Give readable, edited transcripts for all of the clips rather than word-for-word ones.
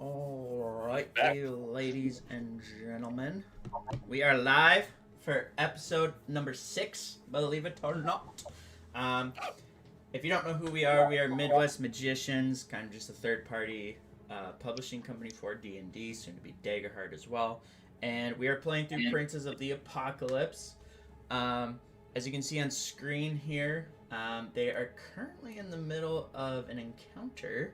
Alright, ladies and gentlemen. We are live for episode number 6, believe it or not. If you don't know who we are Midwest Magicians, kind of just a third-party publishing company for D&D, soon to be Daggerheart as well. And we are playing through Princes of the Apocalypse. As you can see on screen here, they are currently in the middle of an encounter.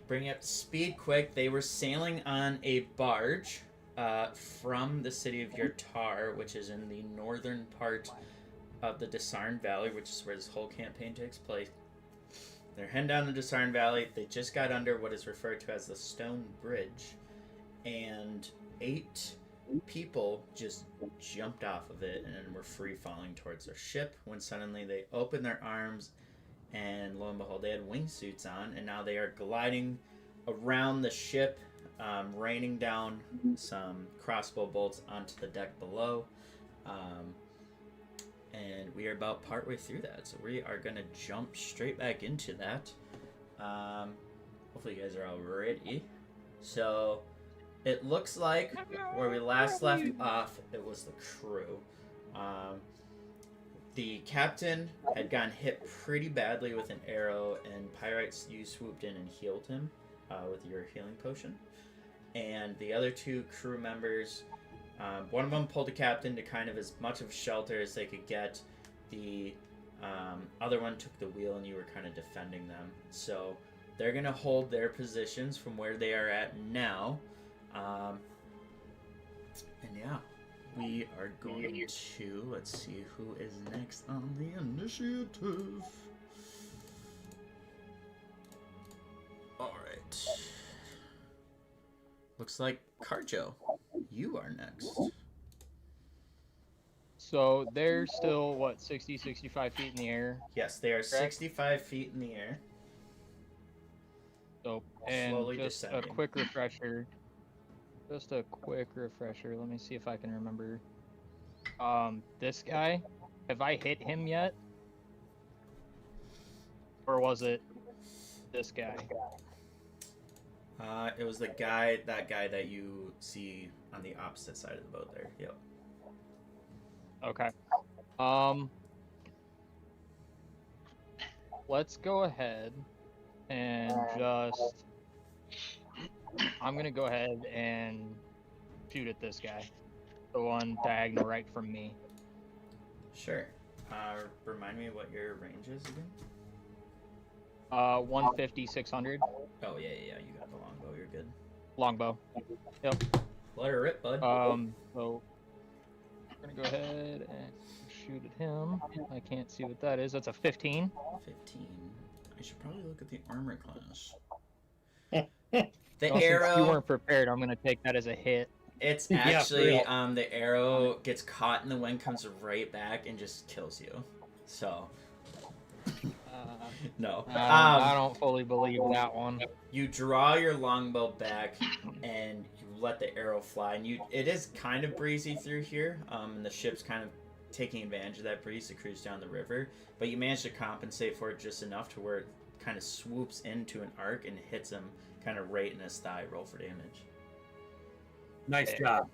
Bring up to speed quick. They were sailing on a barge from the city of Yurtar, which is in the northern part of the Desarn Valley, which is where this whole campaign takes place. They're heading down the Desarn Valley. They just got under what is referred to as the Stone Bridge, and 8 people just jumped off of it and were free falling towards their ship when suddenly they opened their arms, and lo and behold, they had wingsuits on, and now they are gliding around the ship, raining down some crossbow bolts onto the deck below. And we are about partway through that, so we are going to jump straight back into that. Hopefully you guys are all ready. So, it looks like where we last left off, it was the crew. The captain had gotten hit pretty badly with an arrow, and Pyrites, you swooped in and healed him with your healing potion. And the other 2 crew members, one of them pulled the captain to kind of as much of shelter as they could get. The other one took the wheel, and you were kind of defending them. So they're going to hold their positions from where they are at now. And yeah. We are going to, let's see who is next on the initiative. Alright. Looks like Carjo, you are next. So they're still, 60, 65 feet in the air? Yes, they are correct? 65 feet in the air. So, and Slowly just descending. a quick refresher. Let me see if I can remember. This guy, have I hit him yet? Or was it this guy? It was that guy that you see on the opposite side of the boat there. Yep. Okay. Let's go ahead and just... I'm gonna go ahead and shoot at this guy. The one diagonal right from me. Sure. Remind me what your range is again? 150, 600. Oh, yeah, you got the longbow, you're good. Longbow. Yep. Let her rip, bud. So I'm gonna go ahead and shoot at him. I can't see what that is. That's a 15. 15. I should probably look at the armor class. The The arrow. Since you weren't prepared, I'm gonna take that as a hit. It's actually the arrow gets caught in the wind, comes right back, and just kills you. So. No. I don't fully believe that one. You draw your longbow back, and you let the arrow fly, and it is kind of breezy through here. And the ship's kind of taking advantage of that breeze to cruise down the river, but you manage to compensate for it just enough to where it kind of swoops into an arc and hits him kind of right in his thigh. Roll for damage. Nice job.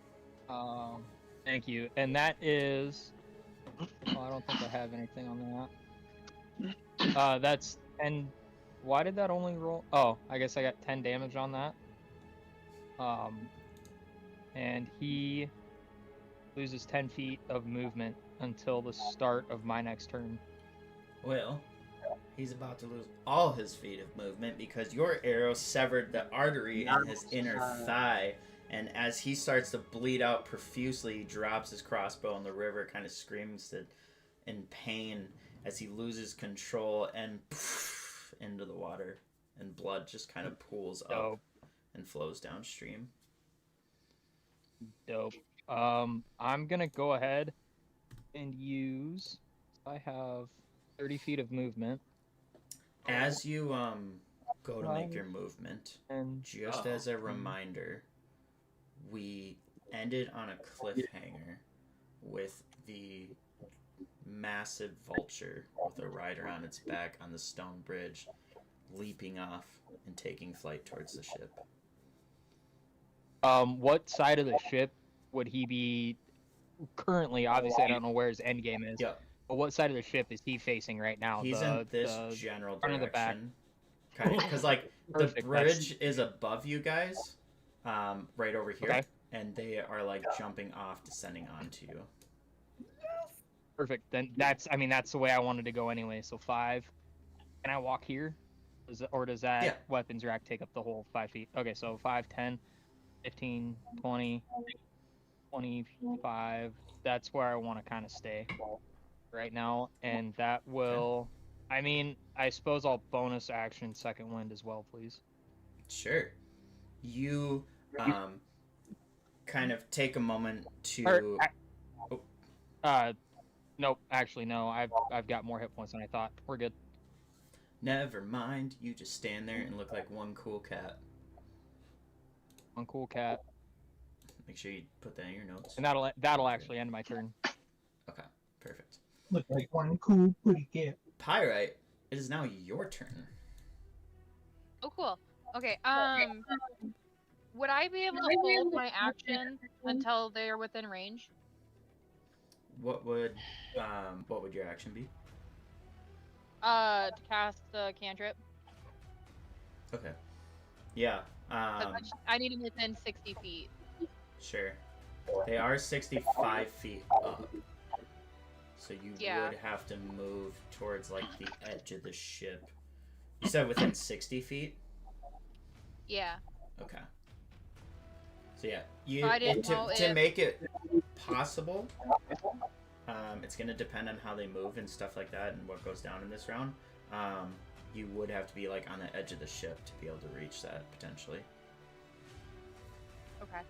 Thank you. And that is... Oh, I don't think I have anything on that. That's 10... Why did that only roll? Oh, I guess I got 10 damage on that. And he loses 10 feet of movement until the start of my next turn. Well, he's about to lose all his feet of movement because your arrow severed the artery in his inner thigh, and as he starts to bleed out profusely, he drops his crossbow in the river, kind of screams in pain as he loses control and poof, into the water, and blood just kind of pools up and flows downstream. Dope. I'm gonna go ahead and use... I have 30 feet of movement. As you go to make your movement, and just as a reminder, we ended on a cliffhanger with the massive vulture with a rider on its back on the stone bridge leaping off and taking flight towards the ship. What side of the ship would he be currently? Obviously, I don't know where his end game is. Yeah. But what side of the ship is he facing right now? He's in this general front or the back? direction. Kind of, because like Perfect, the bridge is above you guys, right over here, Okay. and they are like jumping off, descending onto you. Perfect. Then that's the way I wanted to go anyway. So 5. Can I walk here? Does that Yeah. weapons rack take up the whole 5 feet? Okay, so 5, 10, 15, 20, 25. That's where I want to kind of stay right now. And that will, I suppose I'll bonus action second wind as well, please. Sure. You kind of take a moment to. Nope. Actually, no. I've got more hit points than I thought. We're good. Never mind. You just stand there and look like one cool cat. One cool cat. Make sure you put that in your notes. And that'll actually end my turn. Okay, perfect. Look like one cool pretty cat. Pyrite, it is now your turn. Oh, cool. Okay. Would I be able to hold my action until they're within range? What would your action be? To cast the cantrip. Okay. Yeah. 'Cause I need them within 60 feet. Sure. They are 65 feet up. So you Yeah. would have to move towards like the edge of the ship. You said within 60 feet? Yeah. Okay. So yeah, I didn't to know to if- make it possible, it's gonna depend on how they move and stuff like that and what goes down in this round. You would have to be like on the edge of the ship to be able to reach that potentially. Okay.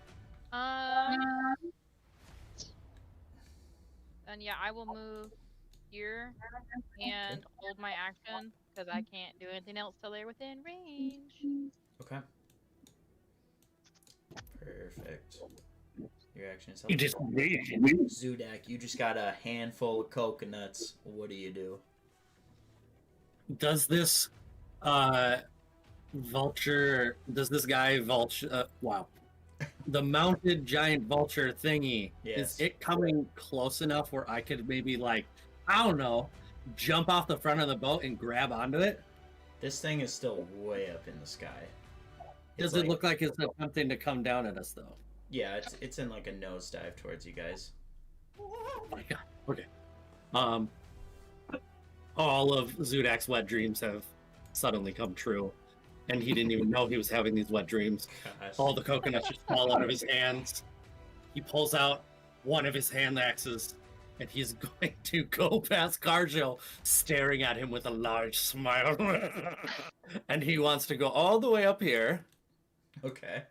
Then yeah, I will move here and hold my action because I can't do anything else till they're within range. Okay. Perfect. Your action is You just Zudak, you just got a handful of coconuts. What do you do? does this vulture? Does this guy vulture? Wow, the mounted giant vulture thingy. Yes. Is it coming close enough where I could maybe like I don't know, jump off the front of the boat and grab onto it? This thing is still way up in the sky. Does it look like it's attempting to come down at us though? Yeah, it's in like a nosedive towards you guys. Oh my god. Okay. All of Zudak's wet dreams have suddenly come true, and he didn't even know he was having these wet dreams. Gosh. All the coconuts just fall out of his hands. He pulls out one of his hand axes, and he's going to go past Cargill, staring at him with a large smile. And he wants to go all the way up here, Okay.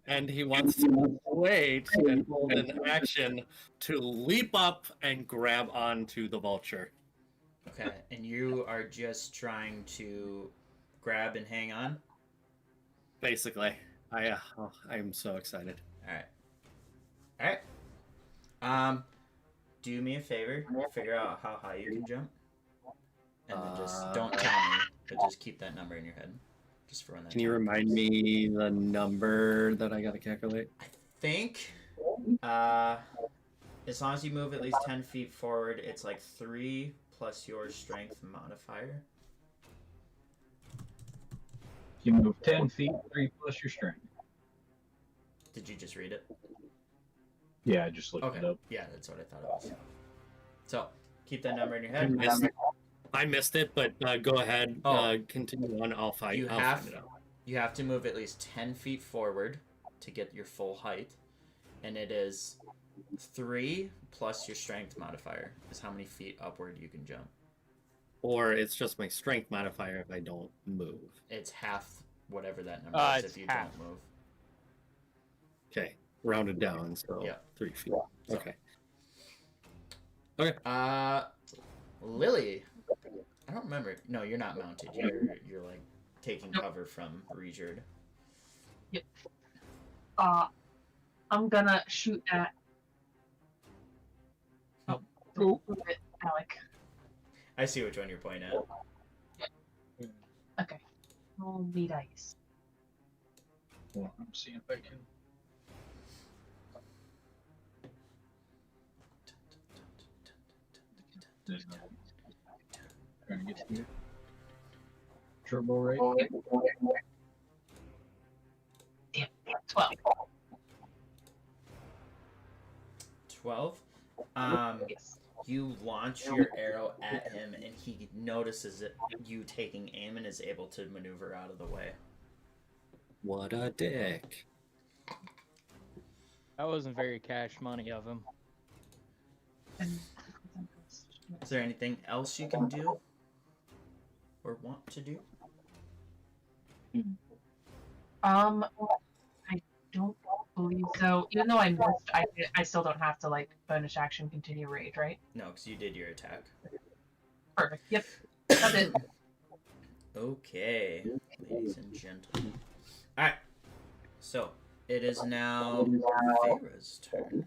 and he wants to wait and hold an action to leap up and grab onto the vulture. Okay, and you are just trying to grab and hang on? Basically, I am so excited. Alright. Do me a favor, figure out how high you can jump. And then just don't tell me, but just keep that number in your head. Just for when that Can you time remind comes. me the number that I gotta calculate? I think as long as you move at least 10 feet forward, it's like 3 plus your strength modifier. You move 10 feet, 3 plus your strength. Did you just read it? Yeah, I just looked Okay. it up. Yeah, that's what I thought it was. So, keep that number in your I head. missed it, but go ahead. Oh. Continue on. I'll find it out. You have to move at least 10 feet forward to get your full height. And it is 3 plus your strength modifier is how many feet upward you can jump. Or it's just my strength modifier if I don't move. It's half whatever that number is It's if you half. don't move. Okay, rounded down, so Yeah. 3 feet. So- Okay. Lily. I don't remember. No, you're not mounted. You're like taking cover from Regerd. I'm gonna shoot at. Oh, move it, Alec. I see which one you're pointing at. Okay. Roll me dice. Well, I'm seeing if I can. Trying to get to you. Turbo rate. Damn, 12. 12. Yes. You launch your arrow at him, and he notices it, you taking aim and is able to maneuver out of the way. What a dick. That wasn't very cash money of him. And Is there anything else you can do or want to do? I don't believe so. Even though I missed, I still don't have to like bonus action continue rage, right? No, because you did your attack. Perfect. Yep. That's it. Okay, ladies and gentlemen. Alright, so it is now Vera's turn.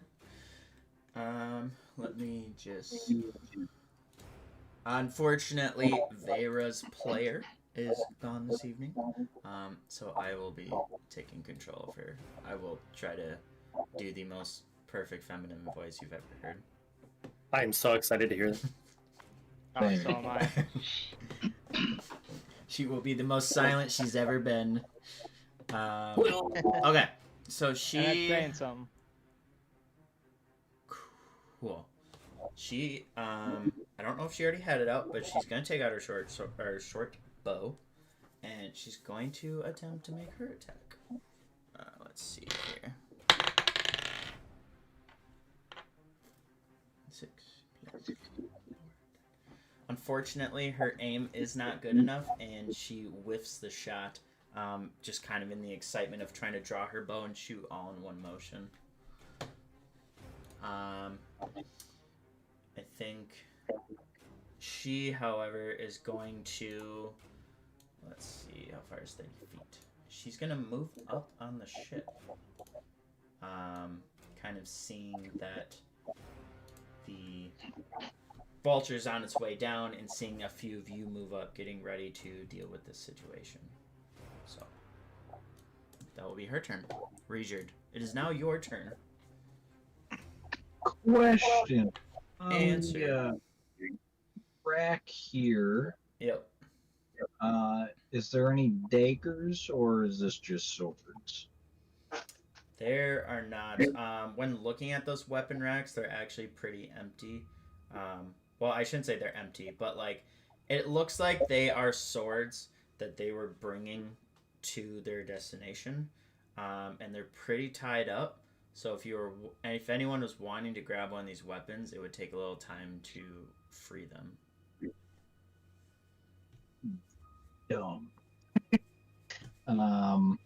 Let me just. Unfortunately, Vera's player is gone this evening, so I will be taking control of her. I will try to do the most perfect feminine voice you've ever heard. I'm so excited to hear that. Oh, so am I. She will be the most silent she's ever been. Okay, so And that's she. saying something. Cool. She, I don't know if she already had it out, but she's gonna take out her short bow, and she's going to attempt to make her attack. Let's see here. 6 plus. Unfortunately, her aim is not good enough, and she whiffs the shot. Just kind of in the excitement of trying to draw her bow and shoot all in one motion. I think she, however, is going to, let's see, how far is 30 feet? She's going to move up on the ship, kind of seeing that the vulture's on its way down and seeing a few of you move up, getting ready to deal with this situation. So, that will be her turn. Regerd, it is now your turn. Question. Answer. Rack here. Yep. Is there any daggers or is this just swords? There are not. When looking at those weapon racks, they're actually pretty empty. Well, I shouldn't say they're empty, but like, it looks like they are swords that they were bringing to their destination, and they're pretty tied up. So if anyone was wanting to grab one of these weapons, it would take a little time to free them. Dumb. And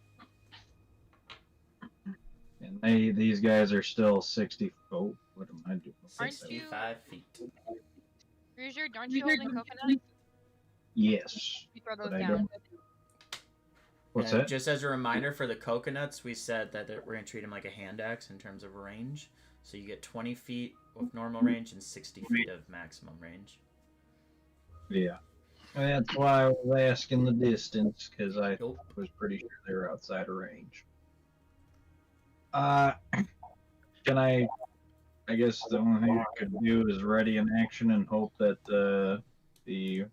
these guys are still 60. Oh, what am I doing? Aren't you- 65 feet. Regerd, aren't you holding coconuts? Yes. You throw those But I down. don't- What's And that? just as a reminder for the coconuts, we said that we're going to treat them like a hand axe in terms of range. So you get 20 feet of normal range and 60 feet of maximum range. Yeah. That's why I was asking the distance, because I Nope. was pretty sure they were outside of range. Can I guess the only thing I could do is ready an action and hope that the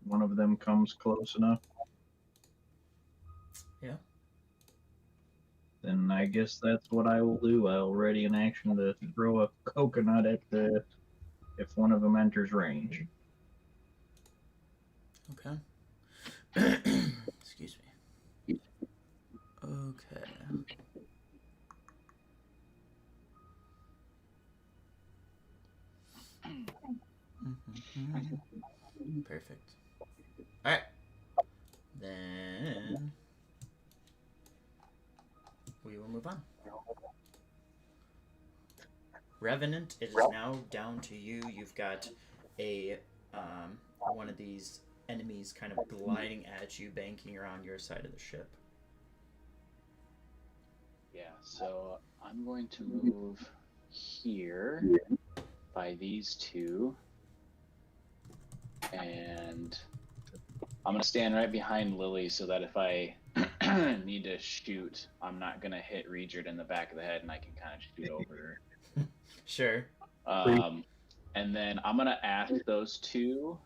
one of them comes close enough. Yeah. Then I guess that's what I will do. I'll ready an action to throw a coconut at if one of them enters range. Okay. Excuse me. Okay. Perfect. Alright. Then we will move on. Revenant, it is now down to you. You've got a one of these enemies kind of gliding at you, banking around your side of the ship. Yeah, so I'm going to move here by these two. And I'm gonna stand right behind Lily so that if I need to shoot, I'm not gonna hit Regard in the back of the head, and I can kind of shoot over Sure. her. And then I'm gonna ask those two.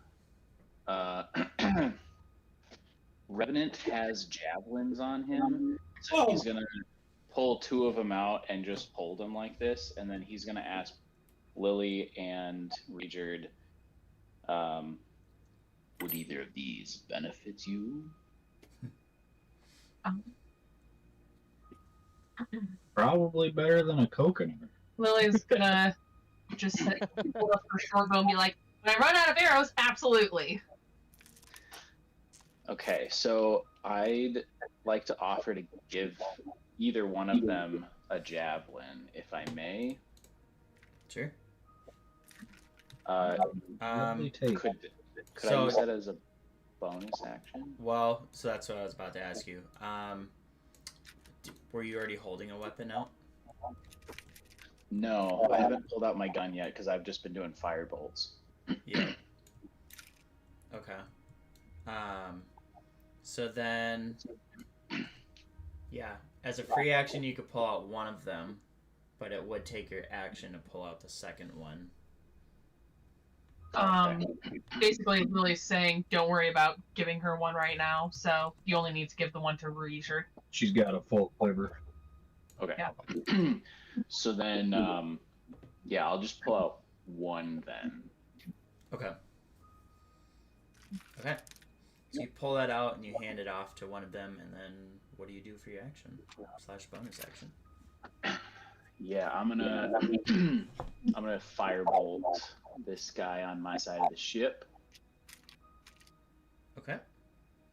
Revenant has javelins on him, so he's gonna pull two of them out and just hold them like this, and then he's gonna ask Lily and Regard, would either of these benefit you? Probably better than a coconut. Lily's gonna just pull up her short bow and be like, when I run out of arrows, absolutely. Okay, so I'd like to offer to give either one of them a javelin, if I may. Sure. Lovely take. Could I So- use that as a bonus action? Well, so that's what I was about to ask you. Were you already holding a weapon out? No, I haven't pulled out my gun yet because I've just been doing fire bolts. Yeah. Okay. So then, yeah, as a free action, you could pull out one of them, but it would take your action to pull out the second one. Basically, Lily's saying, don't worry about giving her one right now, so you only need to give the one to Regard. She's got a full quiver. Okay. Yeah. So then, yeah, I'll just pull out one then. Okay. Okay. So you pull that out and you hand it off to one of them, and then what do you do for your action / bonus action? Yeah, I'm gonna I'm gonna firebolt this guy on my side of the ship. Okay.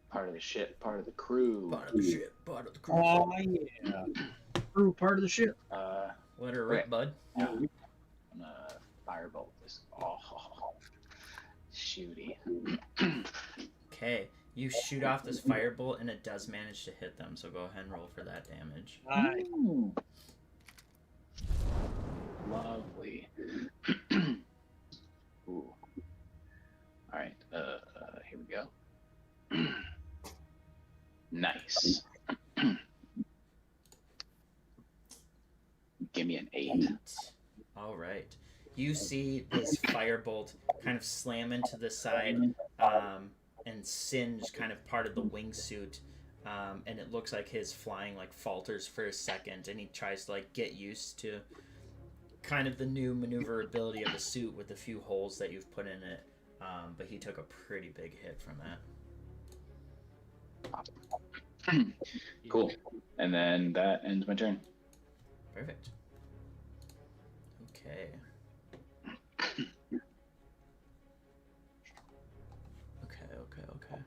Part of the ship, part of the crew. Part of the ship, part of the crew. Oh yeah. Crew part of the ship. Let her rip, bud. I'm gonna firebolt this. Oh, shooty. Okay. You shoot off this firebolt, and it does manage to hit them, so go ahead and roll for that damage. Nice. Ooh. Lovely. Ooh. All right. Here we go. Nice. Give me an 8. All right. You see this firebolt kind of slam into the side and singe kind of part of the wingsuit. And it looks like his flying like falters for a second, and he tries to like get used to kind of the new maneuverability of the suit with the few holes that you've put in it. But he took a pretty big hit from that. Cool. And then that ends my turn. Perfect. Okay. Okay.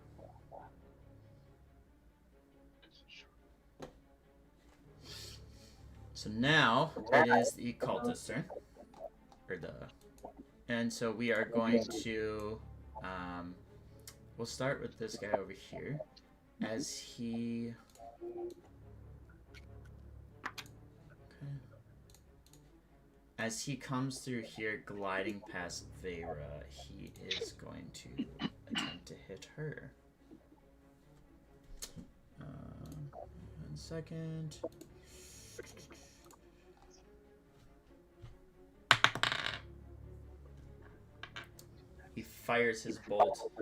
So now it is the cultist's turn. And so we are going to we'll start with this guy over here as he As he comes through here, gliding past Vera, he is going to attempt to hit her. 1 second. He fires his bolt,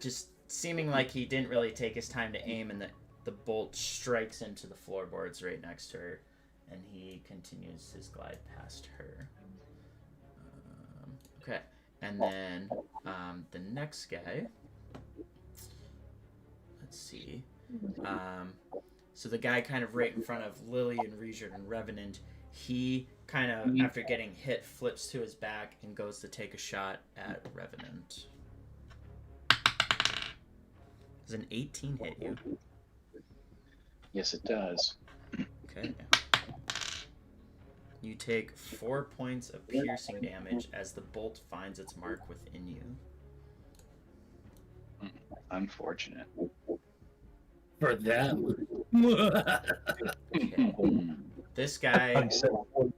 just seeming like he didn't really take his time to aim, and the bolt strikes into the floorboards right next to her. And he continues his glide past her. Okay, and then the next guy. Let's see. So the guy kind of right in front of Lily and Regard and Revenant, he kind of, after getting hit, flips to his back and goes to take a shot at Revenant. Does an 18 hit you? Yes, it does. Okay. You take 4 points of piercing damage as the bolt finds its mark within you. Unfortunate. For them. Okay. This guy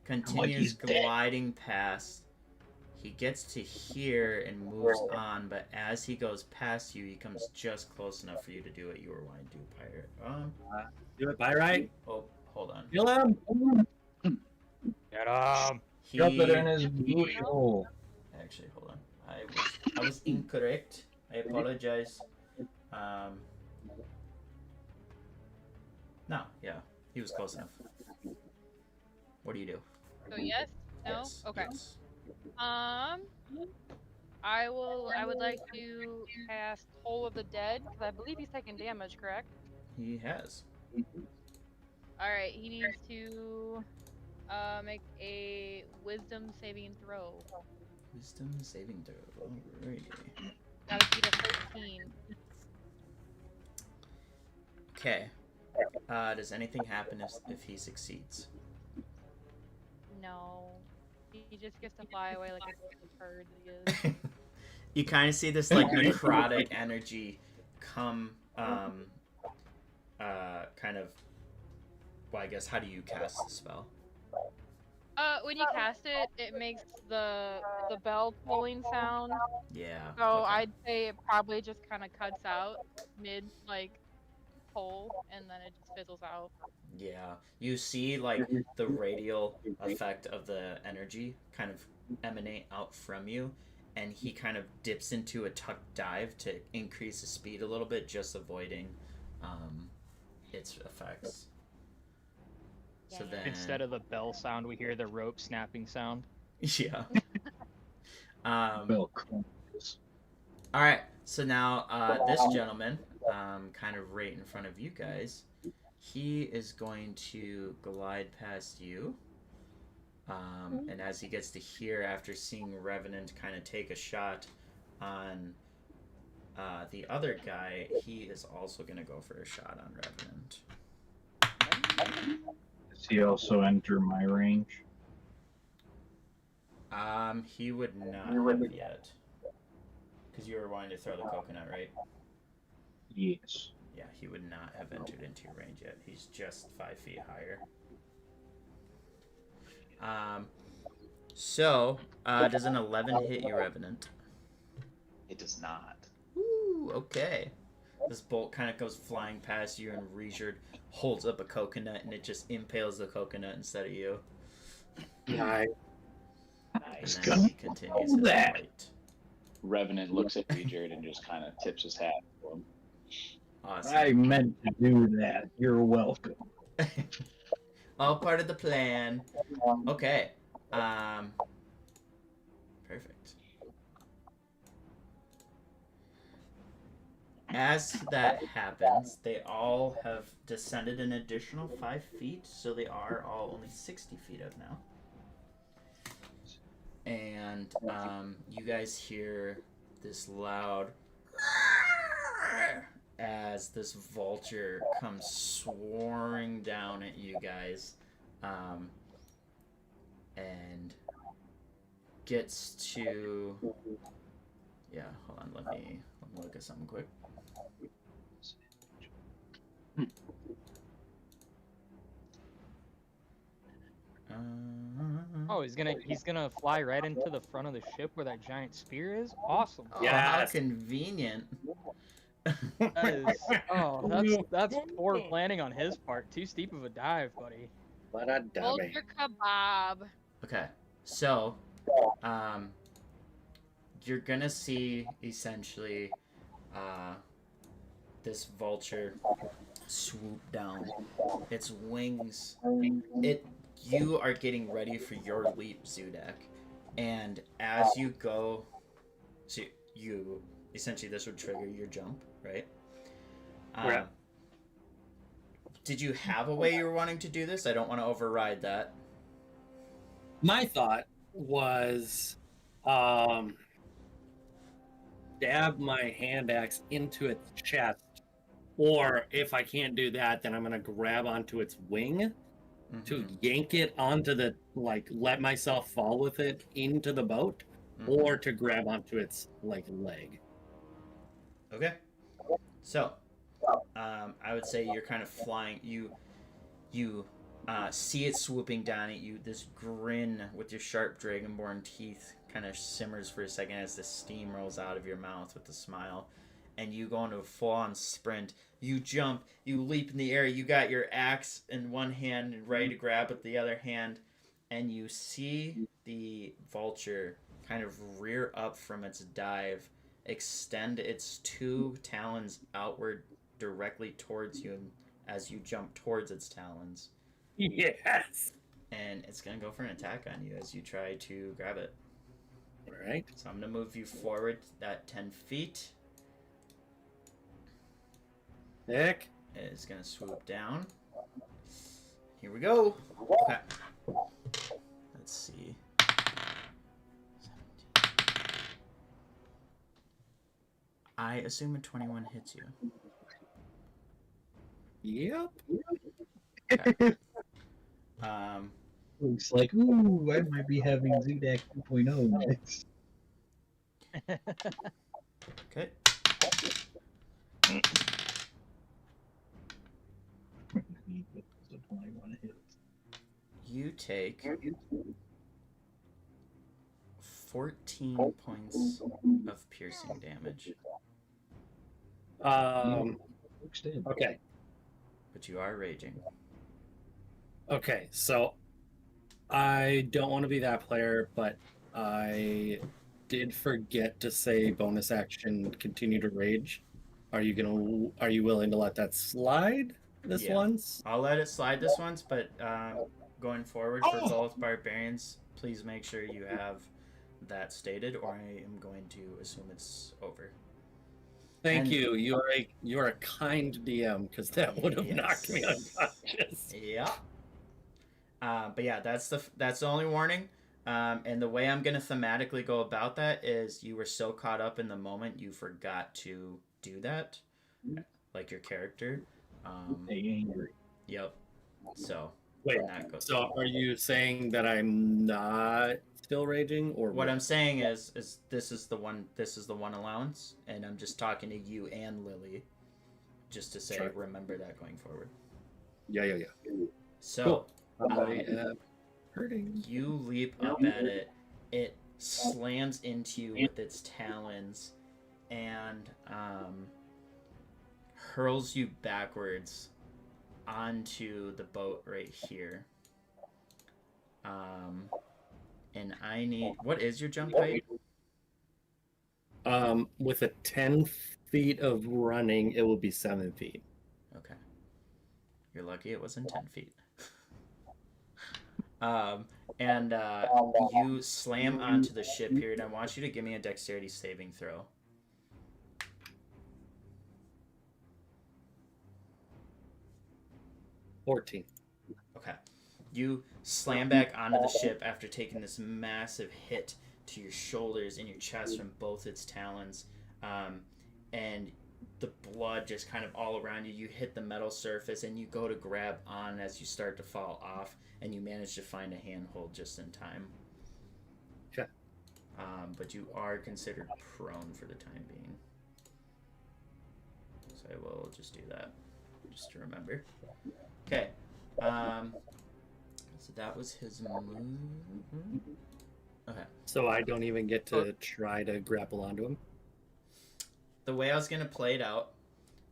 continues gliding past. He gets to here and moves on, but as he goes past you, he comes just close enough for you to do what you were wanting to do, Pirate. Do it by right. Oh, hold on. Kill him. Get him! Drop it in his booty hole. Actually, hold on. I was incorrect. I apologize. No, yeah, he was close enough. What do you do? So yes? No? Yes, Okay. yes. I would like to cast Toll of the Dead, because I believe he's taking damage, correct? He has. Alright, he needs to make a wisdom saving throw. Wisdom saving throw. Alrighty. Gotta beat a 13. Okay. Does anything happen if he succeeds? No. He just gets to fly away like a bird that he is. You kind of see this like necrotic energy come, kind of. Well, I guess how do you cast the spell? When you cast it, it makes the bell tolling sound. Yeah. So okay. I'd say it probably just kind of cuts out mid like toll, and then it just fizzles out. Yeah, you see like the radial effect of the energy kind of emanate out from you, and he kind of dips into a tuck dive to increase the speed a little bit, just avoiding its effects. So then, Instead of the bell sound, we hear the rope snapping sound. yeah. Bell crumbles. All right, so now this gentleman, kind of right in front of you guys, he is going to glide past you. And as he gets to here, after seeing Revenant kind of take a shot on the other guy, he is also going to go for a shot on Revenant. Does he also enter my range? He would not have yet. Because you were wanting to throw the coconut, right? Yes. Yeah, he would not have entered into your range yet. He's just 5 feet higher. So, does an 11 hit you, Revenant? It does not. Ooh, okay. This bolt kind of goes flying past you, and Reijard holds up a coconut, and it just impales the coconut instead of you. Nice. And then he continues his that. flight. Revenant looks at Reijard and just kind of tips his hat to him. Awesome. I meant to do that. You're welcome. All part of the plan. Okay. Perfect. As that happens, they all have descended an additional 5 feet, so they are all only 60 feet up now. And you guys hear this loud as this vulture comes soaring down at you guys, and gets to. Yeah, hold on. Let me look at something quick. Oh, he's gonna fly right into the front of the ship where that giant spear is. Awesome. Oh, Yes. how convenient. That's poor planning on his part. Too steep of a dive, buddy. What a dummy. Vulture kebab. Okay, so, you're gonna see essentially, this vulture swoop down. Its wings, you are getting ready for your leap, Zudak, and as you go, so you essentially this would trigger your jump, right? Right. Did you have a way you were wanting to do this? I don't want to override that. My thought was dab my hand axe into its chest, or if I can't do that, then I'm gonna grab onto its wing to yank it onto the, like, let myself fall with it into the boat, or to grab onto its, like, leg. Okay. So, I would say you're kind of flying. You see it swooping down at you. This grin with your sharp dragonborn teeth kind of simmers for a second as the steam rolls out of your mouth with a smile, and you go into a full-on sprint. You jump, you leap in the air, you got your axe in one hand and ready to grab with the other hand, and you see the vulture kind of rear up from its dive, extend its 2 talons outward directly towards you as you jump towards its talons. Yes. And it's going to go for an attack on you as you try to grab it. All right. So I'm going to move you forward that 10 feet. Nick. It is going to swoop down. Here we go. Okay. Let's see. 17. I assume a 21 hits you. Yep. Okay. Looks like, ooh, I might be having Zudak 2.0 next. Okay. So 21 hits. You take 14 points of piercing damage, Okay. but you are raging. Okay. So I don't want to be that player, but I did forget to say bonus action continue to rage. Are you willing to let that slide this Yeah. once? I'll let it slide this once, but going forward for both barbarians, please make sure you have that stated, or I am going to assume it's over. Thank And- you. You're a kind DM, because that would have knocked me Yes. unconscious. Yeah. But yeah, that's the only warning. And the way I'm gonna thematically go about that is you were so caught up in the moment you forgot to do that, like your character. Stay angry. Yep. So Wait. when that goes. So are you saying that I'm not still raging, or What I'm saying is this is the one allowance, and I'm just talking to you and Lily, just to say Sure. remember that going forward. Yeah. So I am hurting. you leap up at it. It slams into you with its talons, and hurls you backwards onto the boat right here. And I need. What is your jump height? With a 10 feet of running, it will be 7 feet. Okay. You're lucky it wasn't 10 feet. And you slam onto the ship here, and I want you to give me a dexterity saving throw. $14. Okay. You slam back onto the ship after taking this massive hit to your shoulders and your chest from both its talons. And the blood just kind of all around you. You hit the metal surface and you go to grab on as you start to fall off, and you manage to find a handhold just in time. Okay. But you are considered prone for the time being. So I will just do that, just to remember. Okay. So that was his move. Okay. So I don't even get to try to grapple onto him? The way I was going to play it out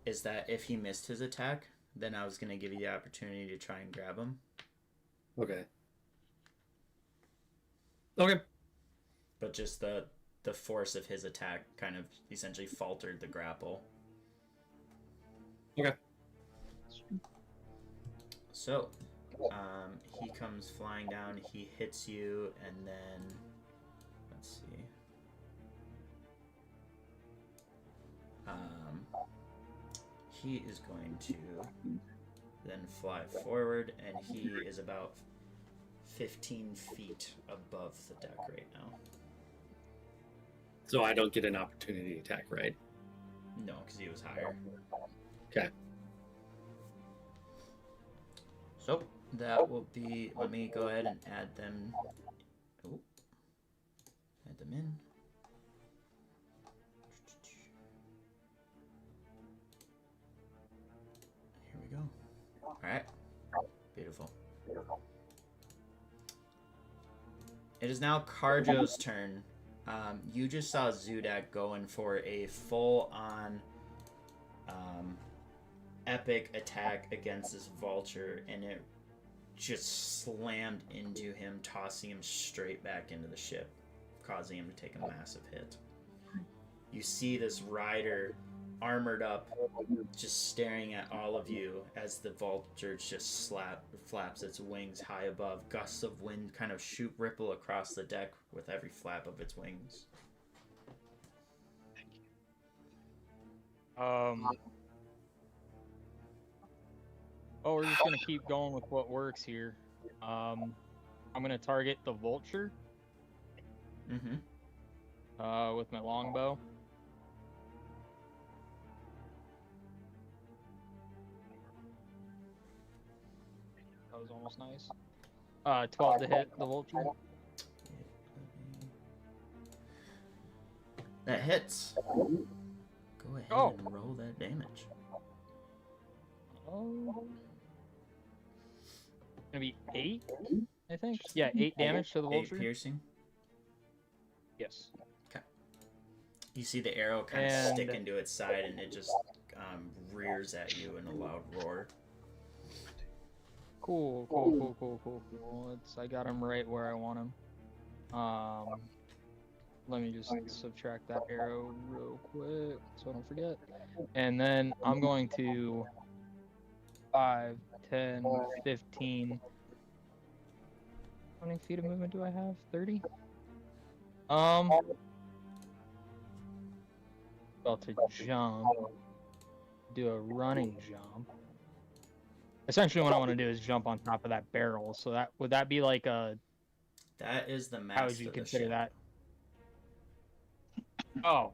is that if he missed his attack, then I was going to give you the opportunity to try and grab him. Okay. But just the force of his attack kind of essentially faltered the grapple. Okay. So, he comes flying down, he hits you, and then, let's see. He is going to then fly forward, and he is about 15 feet above the deck right now. So I don't get an opportunity attack, right? No, because he was higher. Okay. So, that will be, let me go ahead and add them. Oh. Add them in. Here we go. Alright. Beautiful. It is now Carjo's turn. You just saw Zudak going for a full-on epic attack against this vulture, and it just slammed into him, tossing him straight back into the ship, causing him to take a massive hit. You see this rider, armored up, just staring at all of you as the vulture just flaps its wings high above. Gusts of wind kind of ripple across the deck with every flap of its wings. Oh, we're just gonna keep going with what works here. I'm gonna target the vulture. With my longbow. That was almost nice. 12 to hit the vulture. That hits. Go ahead and roll that damage. Oh. Gonna be 8, I think. Yeah, 8 damage to the 8 vulture. piercing. Yes. You see the arrow kind of And- stick into its side, and it just rears at you in a loud roar. Cool. I got him right where I want him. Let me just subtract that arrow real quick so I don't forget. And then I'm going to 5, 10, 15. How many feet of movement do I have? 30? About to jump. Do a running jump. Essentially what I want to do is jump on top of that barrel. So that would that be like a That is the mast how would you of the consider ship. that? Oh,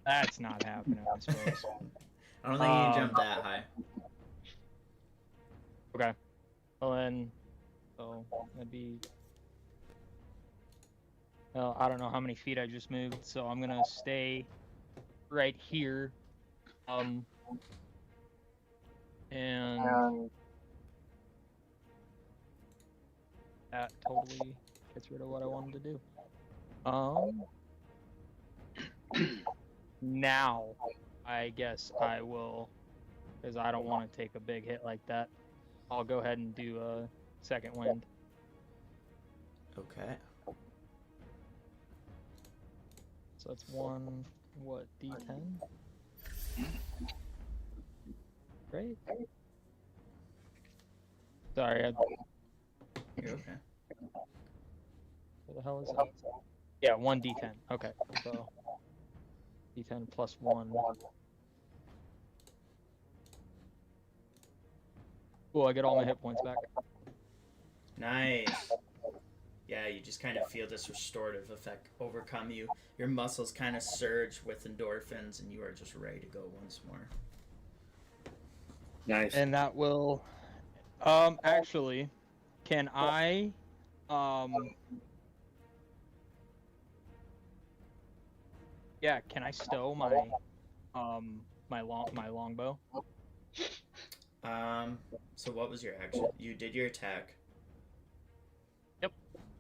that's not happening, I suppose. I don't think you can jump that high. Okay. Well then, so that'd be. Well, I don't know how many feet I just moved, so I'm gonna stay right here. And that totally gets rid of what I wanted to do. Now, I guess I will, because I don't want to take a big hit like that. I'll go ahead and do a second wind. Okay. So that's one, what, D10? Great. Sorry, You're okay. what the hell is that? Yeah, 1 D10. Okay, so D10 plus 1. Cool, I get all my hit points back. Nice. Yeah, you just kind of feel this restorative effect overcome you. Your muscles kind of surge with endorphins, and you are just ready to go once more. Nice. And that will, actually, can I, yeah, can I stow my, my longbow? So what was your action? You did your attack.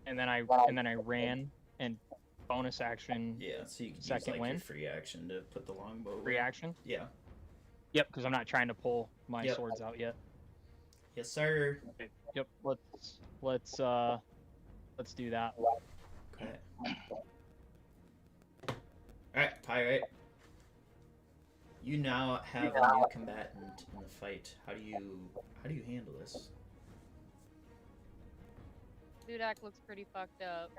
And then I ran and bonus action Yeah, so you can Second use like your wind? free action to put the longbow away. reaction. Yeah. Yep, because I'm not trying to pull my Yep. swords out yet. Yes, sir. Yep, let's do that. Okay. Alright, Pirate. You now have a new combatant in the fight. How do you handle this? Dudak looks pretty fucked up.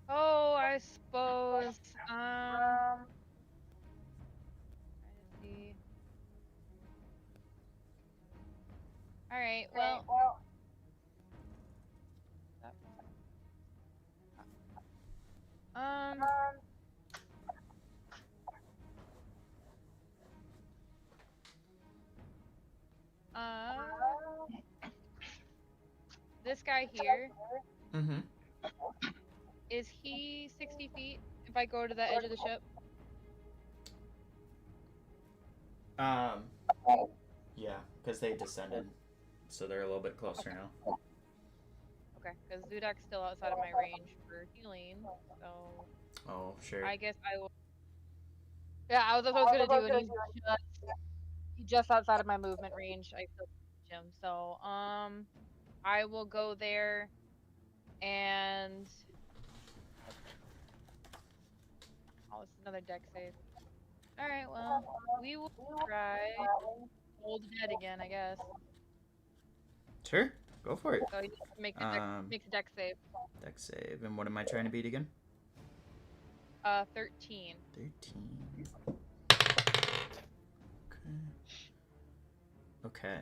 Oh, I suppose. Trying to see. All right. Well. Um. This guy here, Mm-hmm. is he 60 feet if I go to the edge of the ship? Yeah, because they descended, so they're a little bit closer now. Okay, because Zudak's still outside of my range for healing, so Oh, sure. I guess I will. Yeah, that's what I was gonna do, and he's just outside of my movement range. I still touch him, so I will go there, and oh, it's another deck save. All right, well, we will try Old Dead again, I guess. Sure, go for it. So he makes a deck save. Deck save. And what am I trying to beat again? 13. 13. Okay.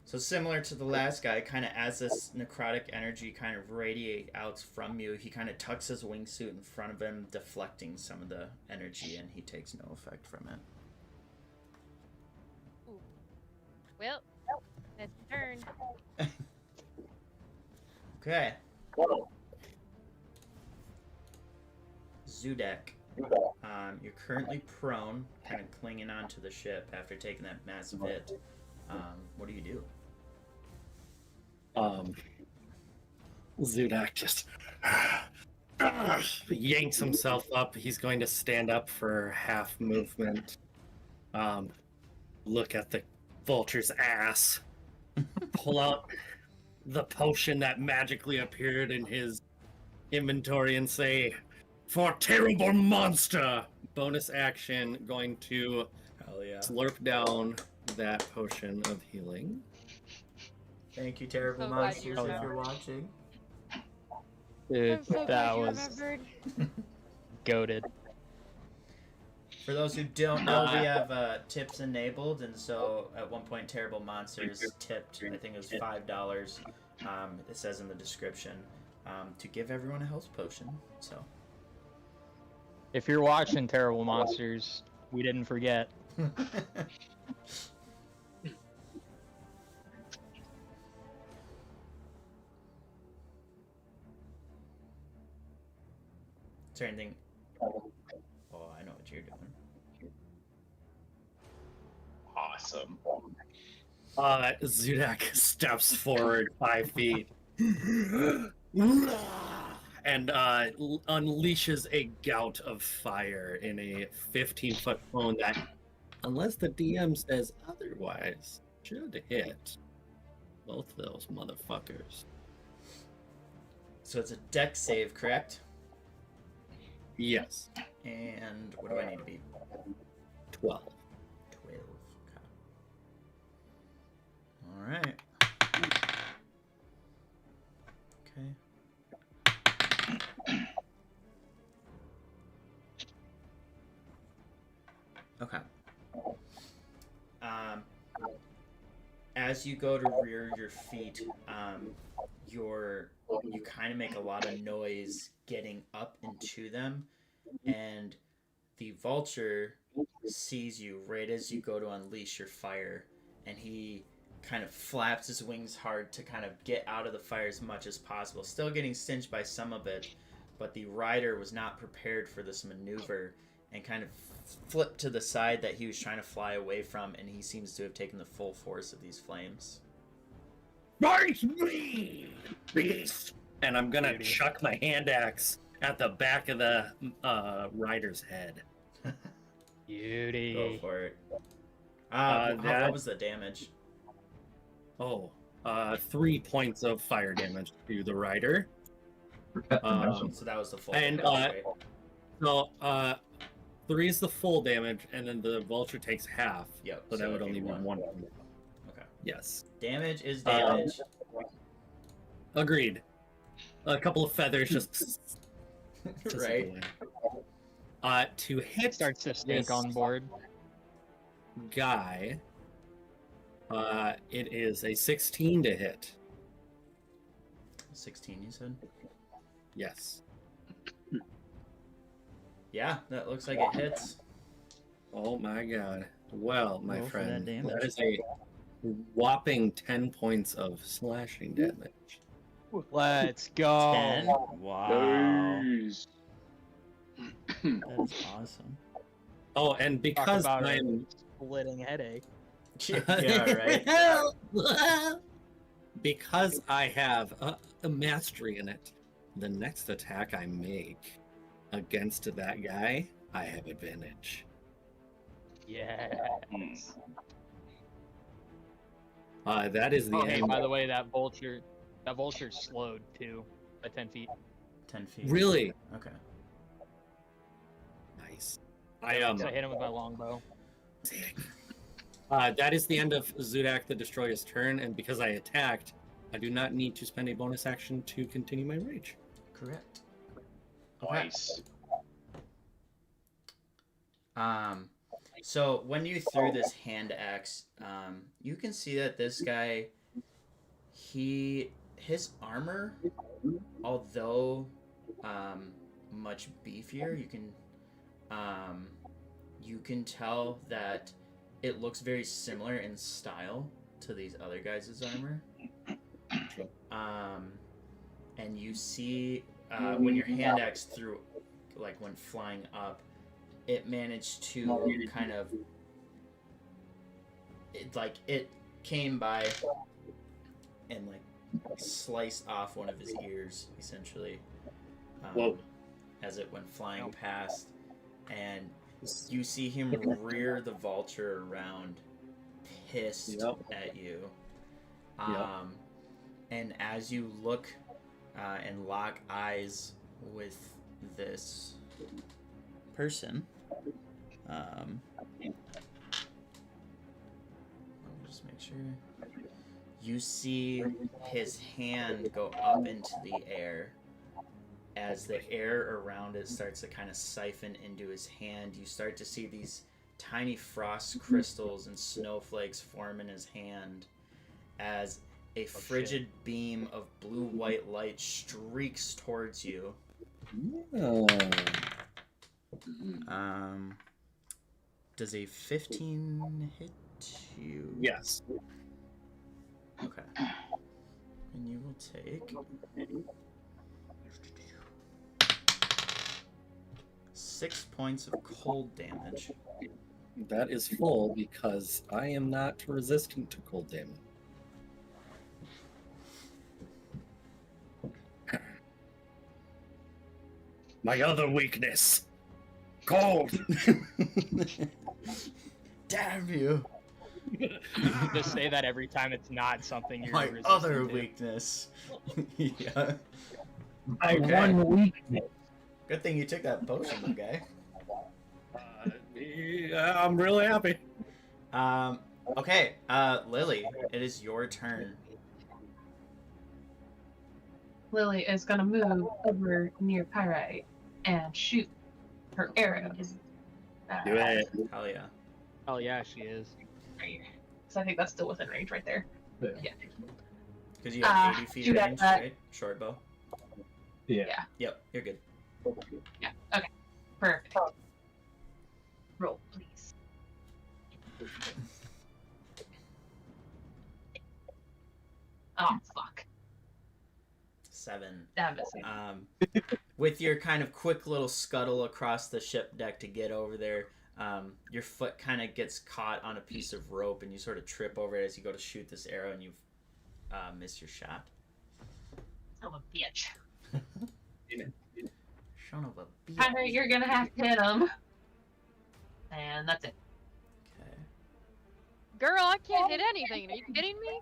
So similar to the last guy, kind of as this necrotic energy kind of radiate out from you, he kind of tucks his wingsuit in front of him, deflecting some of the energy, and he takes no effect from it. Ooh. Well, it's turn. Okay. Zudak. You're currently prone, kind of clinging onto the ship after taking that massive hit. What do you do? Zudak just yanks himself up. He's going to stand up for half movement. Look at the vulture's ass. Pull out the potion that magically appeared in his inventory and say, "For terrible monster!" Bonus action, going to Hell yeah. slurp down that potion of healing. Thank you, terrible So glad you monsters, if remembered. you're watching. Dude, I'm so glad that you was remembered. goated. For those who don't know, we have tips enabled, and so at one point, Terrible Monsters tipped, I think it was $5. It says in the description, to give everyone a health potion. So. If you're watching Terrible Monsters, we didn't forget. Is there anything? Oh, I know what you're doing. Awesome. Zudak steps forward 5 feet and unleashes a gout of fire in a 15-foot cone that, unless the DM says otherwise, should hit both of those motherfuckers. So it's a deck save, correct? Yes, And what do I need to be? 12. 12. Okay. All right. Okay. Okay. As you go to rear your feet, you kind of make a lot of noise getting up into them, and the vulture sees you right as you go to unleash your fire, and he kind of flaps his wings hard to kind of get out of the fire as much as possible, still getting singed by some of it, but the rider was not prepared for this maneuver and kind of flipped to the side that he was trying to fly away from, and he seems to have taken the full force of these flames. Fight me, beast! And I'm gonna Beauty. chuck my hand axe at the back of the rider's head. Beauty. Go for it. that- What was the damage? Oh, 3 points of fire damage to the rider. So that was the full and, damage, right? So, 3 is the full damage, and then the vulture takes half. Yep. So that would it'd only be 1. Okay. Yes. Damage is damage. Agreed. A couple of feathers just Right. to hit Starts to stink this on board. guy, it is a 16 to hit. 16, you said? Yes. Yeah, that looks like it hits. Oh my god. Well, my Roll for that friend, damage. that is a whopping 10 points of slashing damage. Let's go. 10? Wow. Nice. That is awesome. Oh, and Talk because about a I'm splitting headache. Yeah, right. Because I have a mastery in it, the next attack I make against that guy, I have advantage. Yeah. That is the Oh, hey, end. by the way, that vulture slowed too by 10 feet. 10 feet. Really Okay. nice. So I hit him with my longbow. That is the end of Zudak the Destroyer's turn, and because I attacked, I do not need to spend a bonus action to continue my rage. Correct. Twice. So when you threw this hand axe, you can see that this guy, his armor, although much beefier, you can tell that it looks very similar in style to these other guys' armor. Sure. And you see when your hand axe threw, like when flying up, it managed to kind of, it came by and like sliced off one of his ears, essentially, Whoa. as it went flying past, and you see him rear the vulture around, pissed at you. And as you look and lock eyes with this person, I'll just make sure. You see his hand go up into the air. As the air around it starts to kind of siphon into his hand, you start to see these tiny frost crystals and snowflakes form in his hand as a frigid beam of blue-white light streaks towards you. Does a 15 hit you? Yes. Okay. And you will take 6 points of cold damage. That is full because I am not resistant to cold damage. My other weakness. Cold. Damn you! Just say that every time it's not something you're My resistant other to. weakness. Yeah. My Okay. one weakness. Good thing you took that potion, guy. Yeah, I'm really happy. Okay, Lily, it is your turn. Lily is gonna move over near Pyrite and shoot her arrows. Do it. Hell yeah. Oh yeah, she is. Right here. So I think that's still within range right there. Yeah. Because you have 80 feet shoot at range, that. right? Short bow. Yeah. Yep, you're good. Yeah. Okay. Perfect. Roll, please. Oh fuck. 7. Damn it. With your kind of quick little scuttle across the ship deck to get over there, your foot kind of gets caught on a piece of rope and you sort of trip over it as you go to shoot this arrow and you miss your shot. Son of a bitch. Son of a bitch. Pyrite, you're gonna have to hit him. And that's it. Okay. Girl, I can't hit anything. Are you kidding me?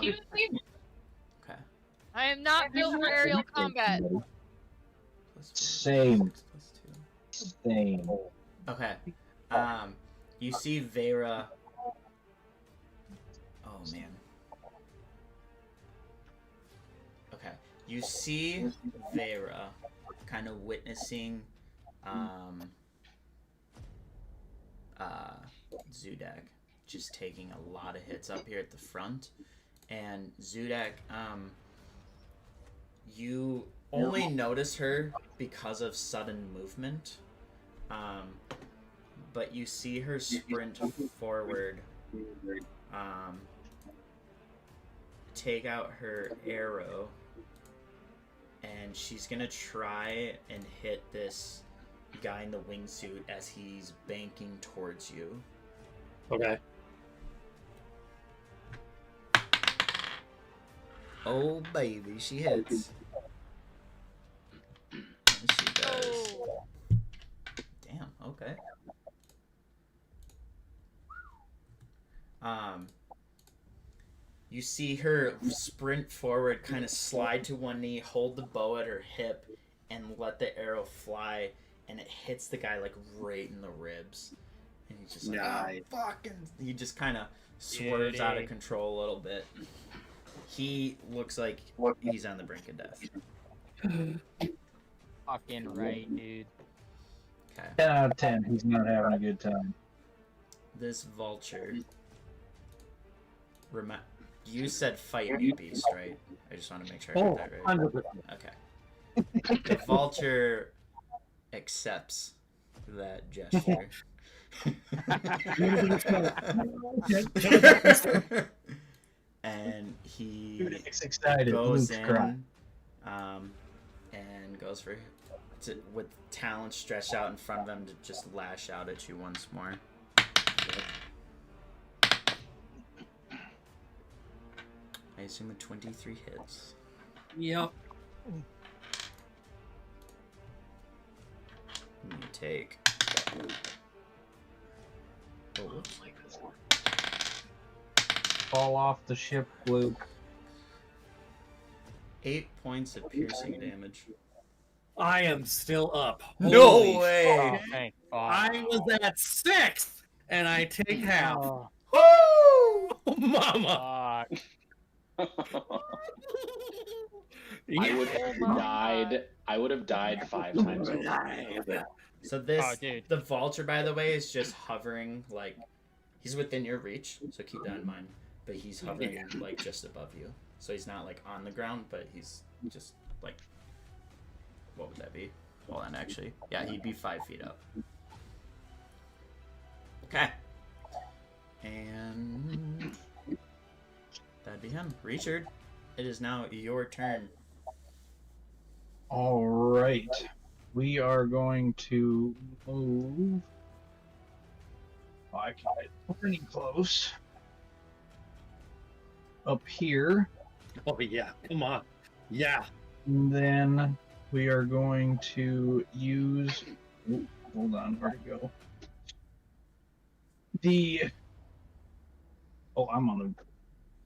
Seriously? Okay. I am not built for aerial combat. +4, Same. +2. Same. Okay. You see Vera. Oh man. Okay. You see Vera kind of witnessing Zudak just taking a lot of hits up here at the front. And Zudak, you only notice her because of sudden movement. But you see her sprint forward, take out her arrow, and she's gonna try and hit this guy in the wingsuit as he's banking towards you. Okay. Oh baby, she hits. And she does. Oh. Damn. Okay. You see her sprint forward, kind of slide to one knee, hold the bow at her hip, and let the arrow fly, and it hits the guy like right in the ribs. And he's just like, Nice. oh, fucking. He just kind of swerves out of control a little bit. He looks like he's on the brink of death. Fucking right, dude. Okay. 10 out of 10. He's not having a good time. This vulture. You said fight me, beast, right? I just want to make sure I Oh, got that right. 100%. Okay. The vulture accepts that gesture. And he Dude, it's excited. goes Luke's in crying. and goes for with talons stretched out in front of him to just lash out at you once more. I assume a 23 hits. Yep. You take. Oh, Fall off the ship, Luke. 8 points of piercing damage. I am still up. No Holy way! Oh, thank God. I was at 6, and I take half. Oh, Woo! Mama. fuck. I would have died. I would have died 5 times over. So this, Oh, dude. the vulture, by the way, is just hovering like he's within your reach. So keep that in mind. But he's hovering like just above you. So he's not like on the ground, but he's just like, what would that be? Hold on, actually, yeah, he'd be 5 feet up. Okay. And that'd be him. Richard, it is now your turn. All right. We are going to move. Oh, I can get pretty close. Up here. Oh yeah, come on. Yeah. And then we are going to use. Ooh, hold on, where'd it go? I'm on the.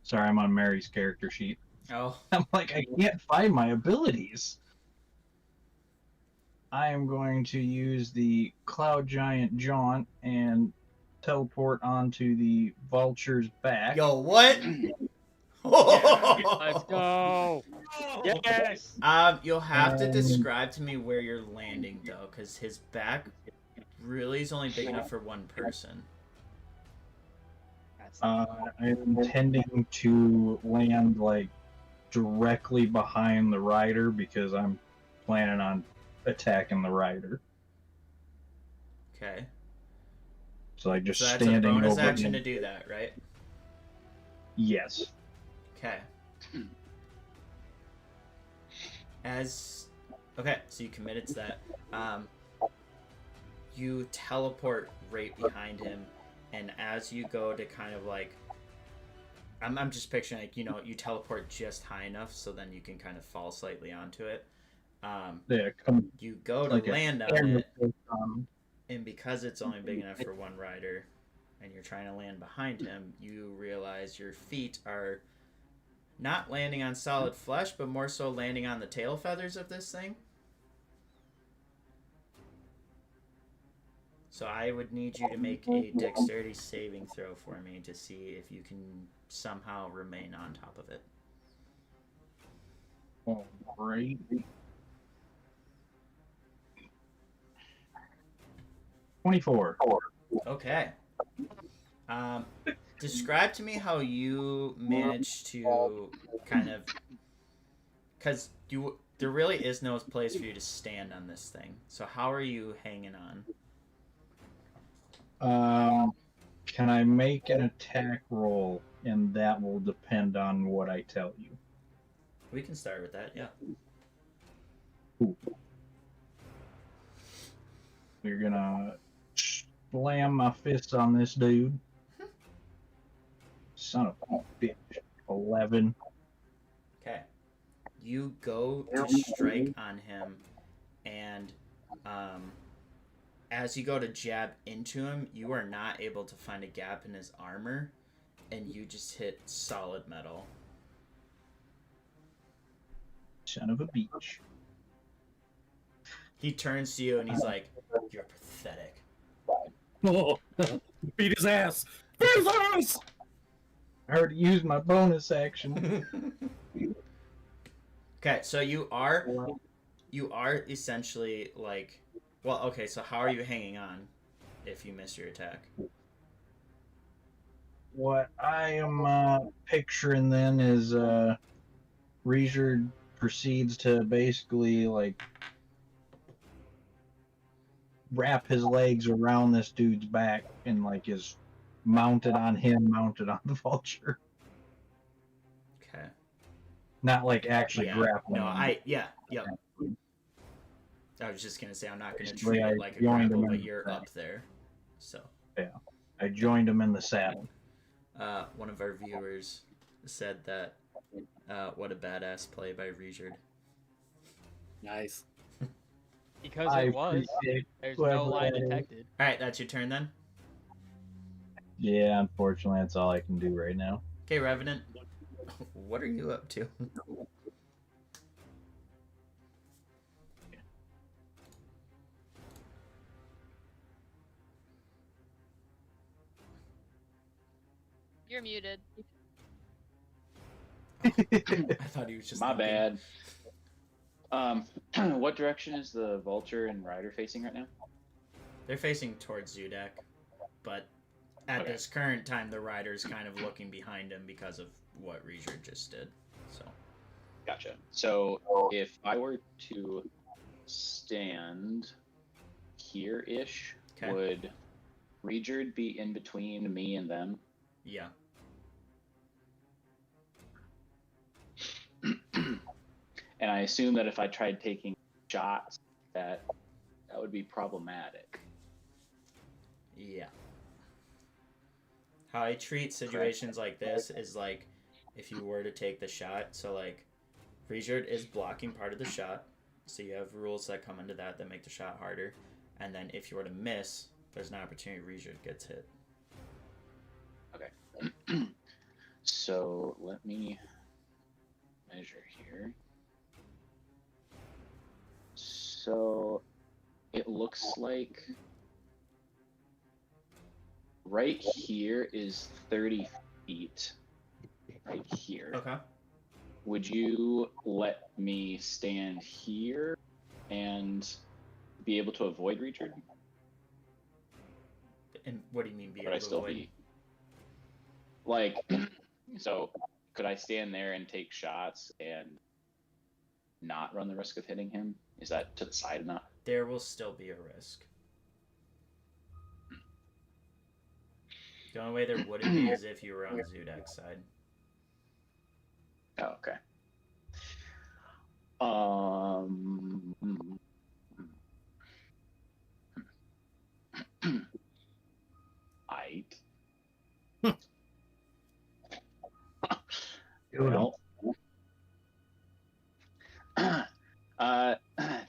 Sorry, I'm on Mary's character sheet. Oh, I'm like, I can't find my abilities. I am going to use the Cloud Giant Jaunt and teleport onto the vulture's back. yo, what? Let's go. Yes. You'll have to describe to me where you're landing though, because his back really is only big enough for one person. I'm intending to land like directly behind the rider because I'm planning on attacking the rider. Okay. So like just So that's a standing bonus over action him. to do that, right? Yes. Okay. Okay, so you committed to that. You teleport right behind him, and as you go to kind of like, I'm just picturing like, you know, you teleport just high enough so then you can kind of fall slightly onto it. Yeah, come You go to like a land on camera it, face on. and because it's only big enough for one rider, and you're trying to land behind him, you realize your feet are not landing on solid flesh, but more so landing on the tail feathers of this thing. So I would need you to make a dexterity saving throw for me to see if you can somehow remain on top of it. All right. 24. Okay. Describe to me how you managed to kind of, because there really is no place for you to stand on this thing. So how are you hanging on? Can I make an attack roll, and that will depend on what I tell you. We can start with that, yeah. We're gonna slam my fist on this dude. Son of a bitch. 11. Okay. You go to strike on him, and as you go to jab into him, you are not able to find a gap in his armor, and you just hit solid metal. Son of a beach. He turns to you and he's like, "You're pathetic." Oh, beat his ass. Beat his ass. I already used my bonus action. Okay, so you are essentially like, well, okay, so how are you hanging on if you miss your attack? What I am picturing then is Reisard proceeds to basically like wrap his legs around this dude's back and like is mounted on him, mounted on the vulture. Okay. Not like actually Yeah. grappling. No, him. yep. I was just gonna say I'm not gonna Basically, treat I it like a joined grapple, him but in you're the up there. So, I joined him in the saddle. one of our viewers said that what a badass play by Reisard. Nice. Because I it was. appreciate There's whoever no lie that is. detected. All right, that's your turn then. Yeah, unfortunately, that's all I can do right now. Okay, Revenant, what are you up to? You're muted. I thought he was just My thinking. bad. What direction is the vulture and rider facing right now? They're facing towards Zudak, but at Okay. this current time, the rider's kind of looking behind him because of what Reisard just did. So, Gotcha. So if I were to stand here-ish, Okay. would Reijard be in between me and them? yeah. And I assume that if I tried taking shots, that would be problematic. Yeah. How I treat situations like this is like if you were to take the shot, so like Reisard is blocking part of the shot, so you have rules that come into that make the shot harder, and then if you were to miss, there's an opportunity Reisard gets hit. So let me measure here. So it looks like right here is 30 feet. Right here. Okay. Would you let me stand here and be able to avoid Reachard? And what do you mean be Would able I to still avoid? be like, so could I stand there and take shots and not run the risk of hitting him? Is that to the side enough? There will still be a risk. The only way there wouldn't be is if you were on Zudak's side. Oh, okay. Aight. Well,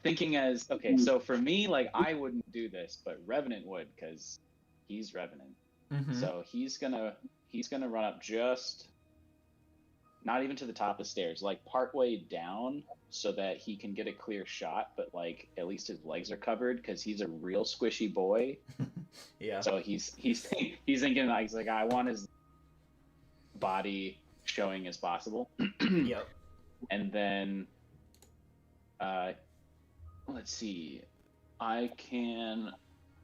thinking as okay, so for me, like I wouldn't do this, but Revenant would because he's Revenant. Mm-hmm. So he's gonna run up just not even to the top of the stairs, like partway down, so that he can get a clear shot, but like at least his legs are covered because he's a real squishy boy. Yeah. So he's thinking like he's like I want his body showing as possible. Yep. And then let's see.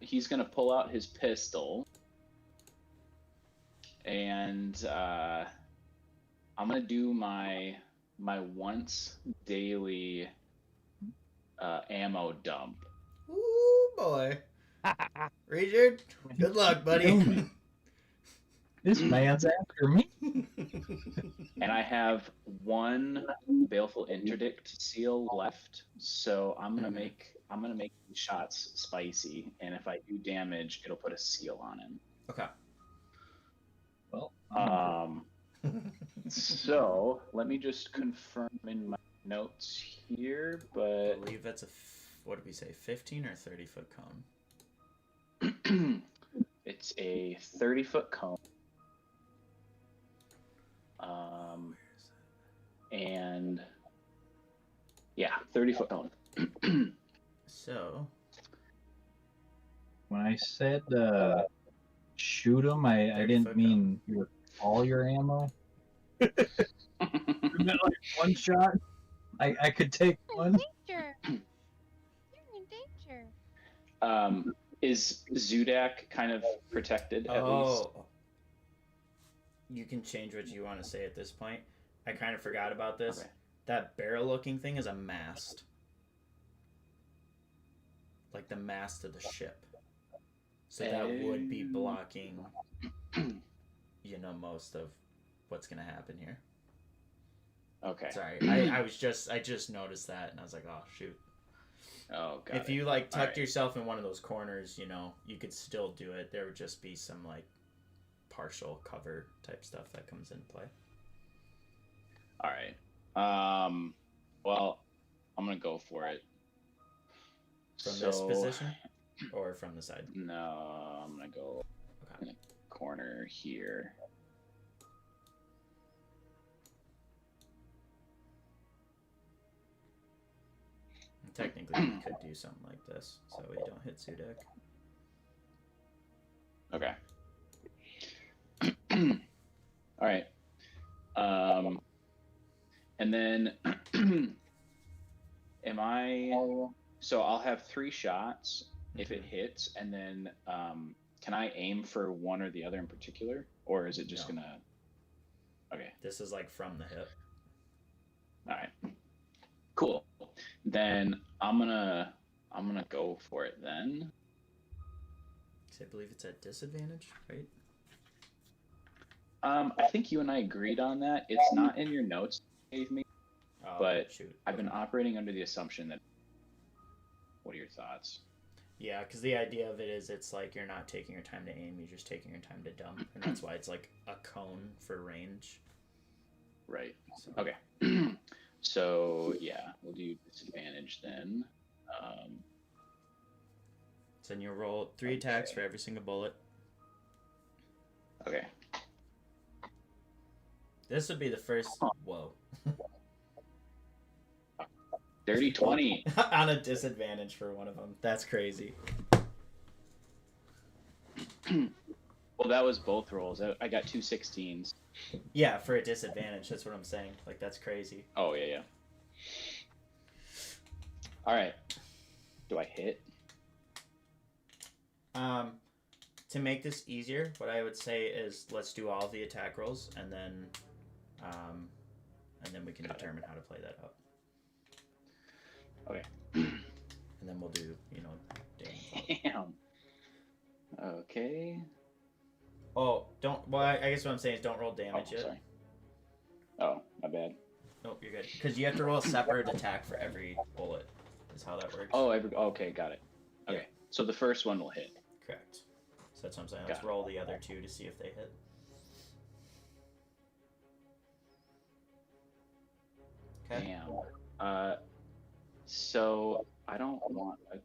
He's gonna pull out his pistol and I'm gonna do my once daily ammo dump. Ooh boy. Reachard, good luck, buddy. This man's after me. And I have one baleful interdict seal left, so I'm gonna make these shots spicy, and if I do damage, it'll put a seal on him. Okay. Well, So let me just confirm in my notes here, I but believe that's what did we say, 15 or 30-foot cone? it's a 30-foot cone. And yeah, 30-foot cone. So, When I said shoot him, I 30 didn't foot mean with all your ammo. Isn't that like one shot? I could take one. Danger! You're in danger. Is Zudak kind of protected at least? You can change what you want to say at this point. I kind of forgot about this. Okay. That barrel-looking thing is a mast. Like the mast of the ship. So that would be blocking, most of what's gonna happen here. Okay. Sorry, I just noticed that, and I was like, oh shoot. Oh god. If you like tucked Alright. yourself in one of those corners, you could still do it. There would just be some like partial cover type stuff that comes into play. All right. Well, I'm gonna go for it. From this position, or from the side? No, I'm gonna go in the corner here. And technically, we could do something like this, so we don't hit Sudak. Okay. All right. And then am I? So I'll have 3 shots if it hits, and then can I aim for one or the other in particular, or is it just No. gonna? Okay. This is like from the hip. All right. Cool. Then I'm gonna go for it then. 'Cause I believe it's at disadvantage, right? I think you and I agreed on that. It's not in your notes you gave me. Oh, But shoot. I've been Okay. operating under the assumption that. What are your thoughts? Yeah, because the idea of it is it's like you're not taking your time to aim, you're just taking your time to dump, and that's why it's like a cone for range. Right. So, Okay. So yeah, we'll do disadvantage then. So then you roll 3 attacks for every single bullet. Okay. This would be the first. Whoa. Dirty 20. On a disadvantage for one of them. That's crazy. Well, that was both rolls. I got 2 16s. Yeah, for a disadvantage. That's what I'm saying. Like, that's crazy. Oh yeah. All right. Do I hit? To make this easier, what I would say is let's do all the attack rolls, and then we can determine how to play that out. Okay. And then we'll do, damage. Damn. Okay. Oh, don't. Well, I guess what I'm saying is don't roll damage Oh, yet. sorry. Oh, my bad. Nope, you're good. Because you have to roll a separate attack for every bullet. Is how that works. Oh, okay, got it. Okay, Yeah. so the first one will hit. Correct. So that's what I'm saying. Let's Got it. roll the other 2 to see if they hit. Okay. Damn. So I don't want a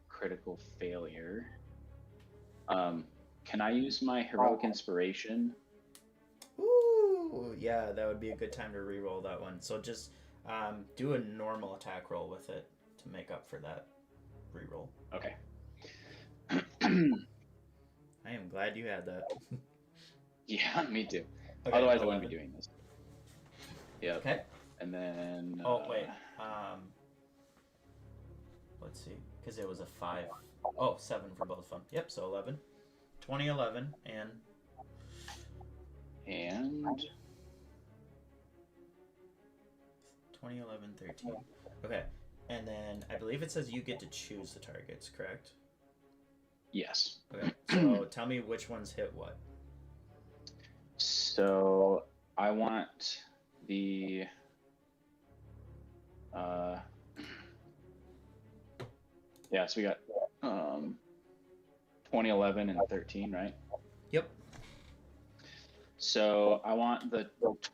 critical failure. Can I use my heroic inspiration? Ooh, yeah, that would be a good time to re-roll that one. So just do a normal attack roll with it to make up for that re-roll. Okay. I am glad you had that. Yeah, me too. Okay, Otherwise, I wouldn't 11. be doing this. Yep. Okay. And then. Oh wait. Let's see, because it was a 5. Oh, 7 for both of them. Yep. So 11, 20, 11, and And 20, 11, 13. Okay. And then I believe it says you get to choose the targets, correct? yes. Okay. So tell me which ones hit what. So I want the. Yeah, so we got 20, 11, and 13, right? Yep. So I want the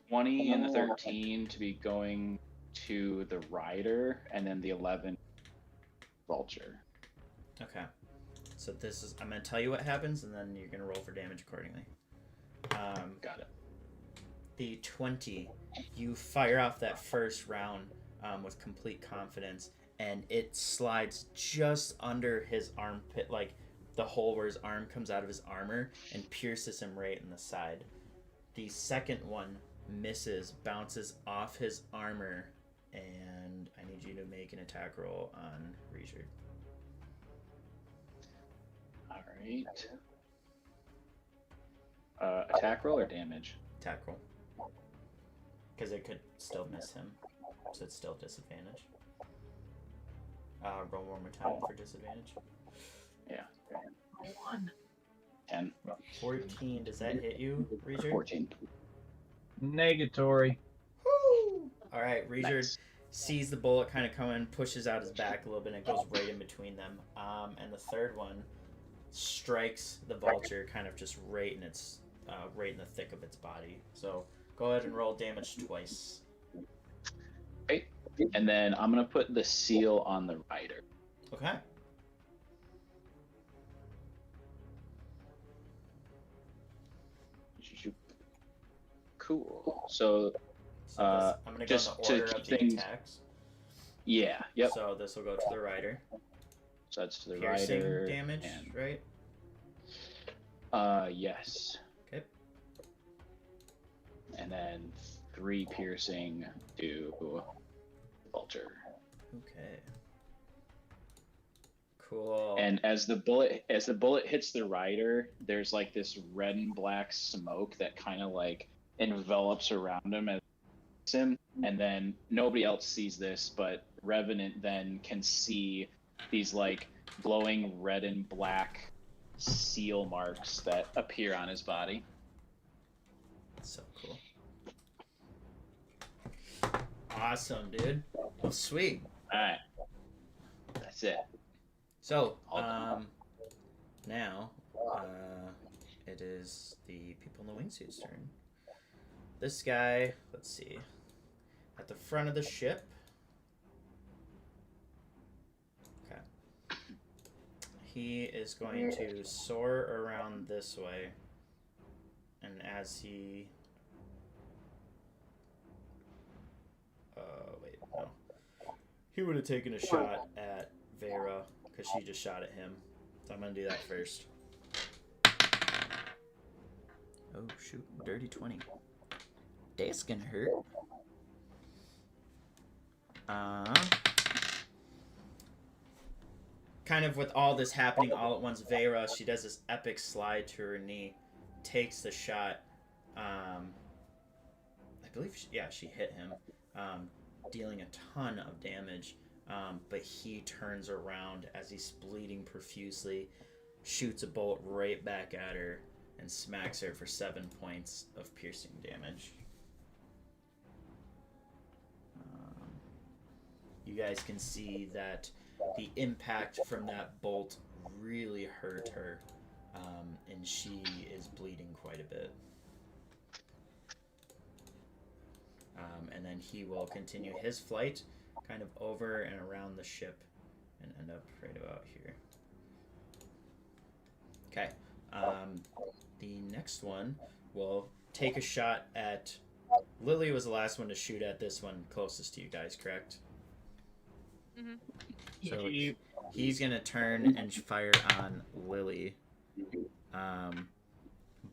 20 and the 13 to be going to the rider, and then the 11 vulture. Okay. So this is. I'm gonna tell you what happens, and then you're gonna roll for damage accordingly. Got it. The 20, you fire off that first round with complete confidence, and it slides just under his armpit, like the hole where his arm comes out of his armor, and pierces him right in the side. The second one misses, bounces off his armor, and I need you to make an attack roll on Reacher. All right. Attack roll or damage? Attack roll. Because it could still miss him, so it's still disadvantage. Roll one more time for disadvantage. Yeah. 1. 10. 14, does that hit you, Reacher? 14. Negatory. All right, Reacher Nice. sees the bullet kind of come in, pushes out his back a little bit, and it goes right in between them. And the third one strikes the vulture kind of just right in its right in the thick of its body. So go ahead and roll damage twice. Okay. And then I'm gonna put the seal on the rider. Okay. Cool. So So I'm gonna go just in to the order keep of the things- attacks. yeah. Yep. So this will go to the rider. So that's to the Piercing rider. damage, And, right? yes. Okay. And then 3 piercing to vulture. Okay. Cool. And as the bullet hits the rider, there's like this red and black smoke that kind of like envelops around him as it hits him, and then nobody else sees this, but Revenant then can see these like glowing red and black seal marks that appear on his body. So cool. Awesome, dude. Oh, sweet. All right, that's it. So, All done. now, it is the people in the wingsuit's turn. This guy, let's see, at the front of the ship. Okay. He is going to soar around this way, and as he... wait, no. He would have taken a shot at Vera, because she just shot at him. So I'm going to do that first. Oh, shoot. Dirty 20. That's going to hurt. Kind of with all this happening all at once, Vera, she does this epic slide to her knee, takes the shot. I believe, she hit him, dealing a ton of damage. But he turns around as he's bleeding profusely, shoots a bolt right back at her, and smacks her for 7 points of piercing damage. You guys can see that the impact from that bolt really hurt her, and she is bleeding quite a bit. And then he will continue his flight kind of over and around the ship and end up right about here. Okay. The next one will take a shot at... Lily was the last one to shoot at this one closest to you guys, correct? Mm-hmm. So he's going to turn and fire on Lily.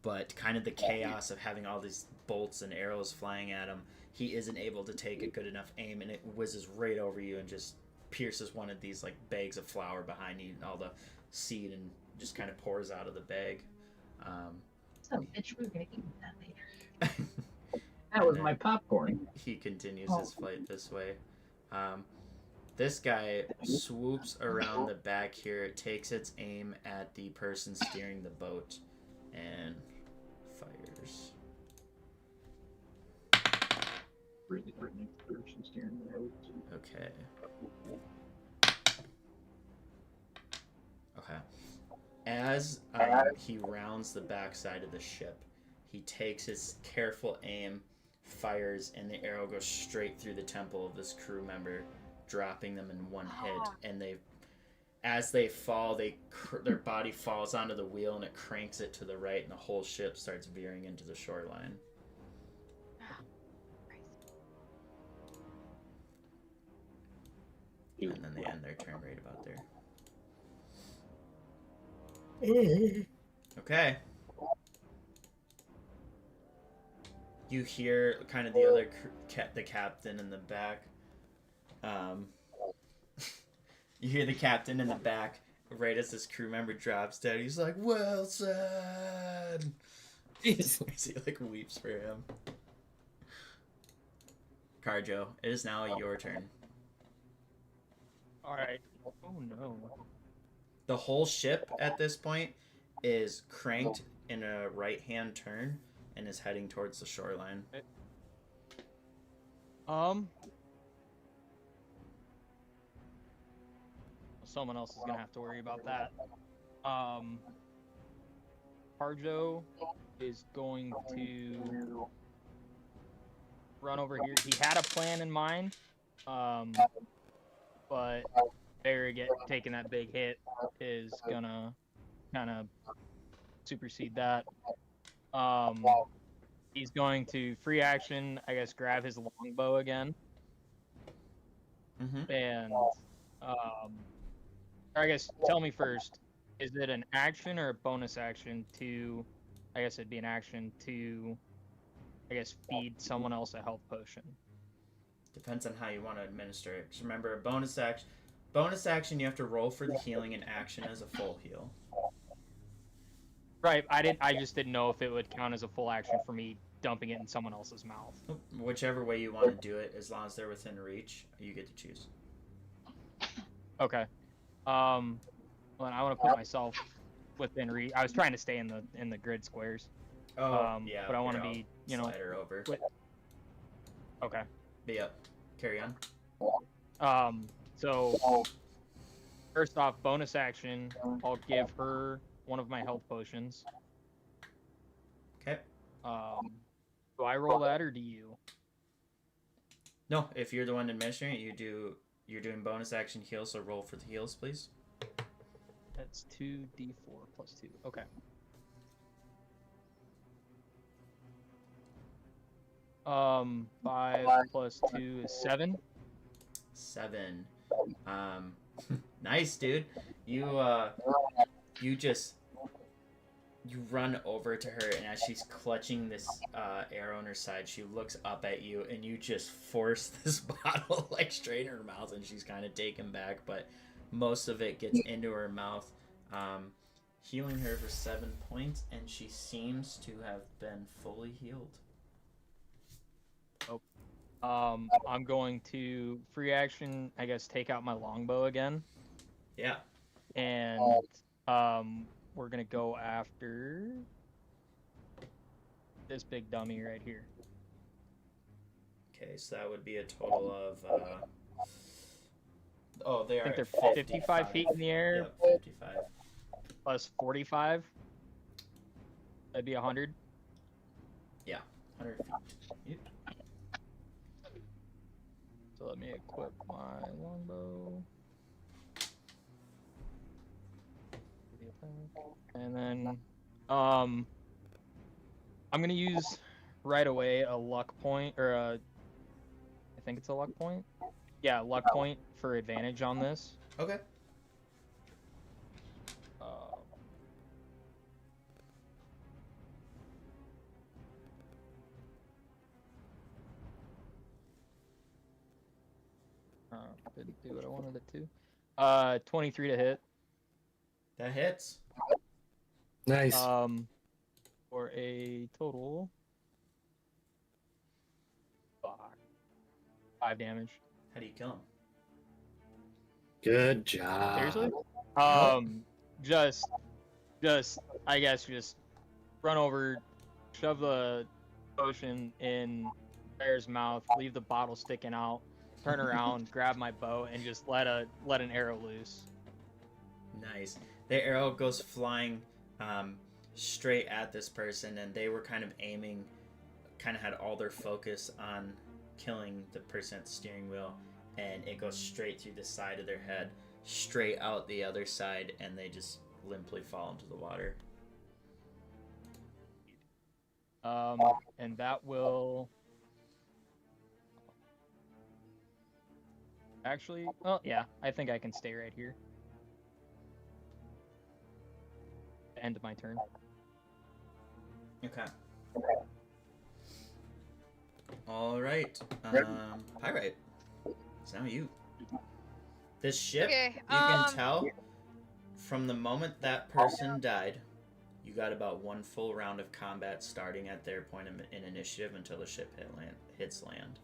But kind of the chaos of having all these bolts and arrows flying at him, he isn't able to take a good enough aim, and it whizzes right over you and just pierces one of these like bags of flour behind you, and all the seed and just kind of pours out of the bag. So, bitch, we're gonna eat that later. That was my popcorn. He continues his flight this way. This guy swoops around the back here, takes its aim at the person steering the boat, and fires. Really person steering the boat. Okay. Okay. As he rounds the backside of the ship, He takes his careful aim, fires, and the arrow goes straight through the temple of this crew member, dropping them in one hit. And as they fall, their body falls onto the wheel and it cranks it to the right, and the whole ship starts veering into the shoreline. And then they end their turn right about there. Okay. You hear kind of the other the captain in the back. You hear the captain in the back right as this crew member drops dead. He's like, "Well said." He like weeps for him. Carjo, it is now your turn. All right. Oh no. The whole ship at this point is cranked in a right-hand turn and is heading towards the shoreline. Someone else is gonna have to worry about that. Harjo is going to run over here. He had a plan in mind, but Barry taking that big hit is gonna kind of supersede that. He's going to free action, I guess, grab his longbow again, and or I guess tell me first, is it an action or a bonus action to? I guess it'd be an action to, I guess, feed someone else a health potion. Depends on how you want to administer it. Just remember, a bonus action, you have to roll for the healing, and action as a full heal. Right. I just didn't know if it would count as a full action for me dumping it in someone else's mouth. Whichever way you want to do it, as long as they're within reach, you get to choose. Okay. Well, I want to put myself within reach. I was trying to stay in the grid squares. Oh, yeah. But I want to be, slide her over. Okay. But yep. Carry on. So first off, bonus action, I'll give her one of my health potions. Okay. Do I roll that or do you? No, if you're the one administering it, you're doing bonus action heal, so roll for the heals, please. That's 2d4 plus 2. Okay. Um, 5 plus 2 is 7. 7. Nice, dude. You run over to her, and as she's clutching this arrow on her side, she looks up at you, and you just force this bottle like straight in her mouth, and she's kind of taken back, but most of it gets into her mouth, healing her for 7 points, and she seems to have been fully healed. I'm going to free action, I guess, take out my longbow again. Yeah. And we're gonna go after this big dummy right here. Okay, so that would be a total of they I think are they're 55 feet in the air. Yep, 55. Plus 45. That'd be 100. Yeah, 100 feet. Yep. So let me equip my longbow. And then I'm gonna use right away a luck point, or I think it's a luck point. Yeah, luck point for advantage on this. Okay. Didn't do what I wanted it to. 23 to hit. That hits. Nice. For a total 5 damage. How do you kill him? Good job. Seriously? Just I guess just run over, shove the potion in Bear's mouth, leave the bottle sticking out, turn around, grab my bow, and just let an arrow loose. Nice. The arrow goes flying straight at this person, and they were kind of aiming, kind of had all their focus on killing the person at the steering wheel, and it goes straight through the side of their head, straight out the other side, and they just limply fall into the water. And that will actually, well, yeah, I think I can stay right here. End of my turn. Okay. All right. Pyrite. It's now you. This ship, Okay, you can tell from the moment that person died, you got about one full round of combat starting at their point in initiative until the ship hits land.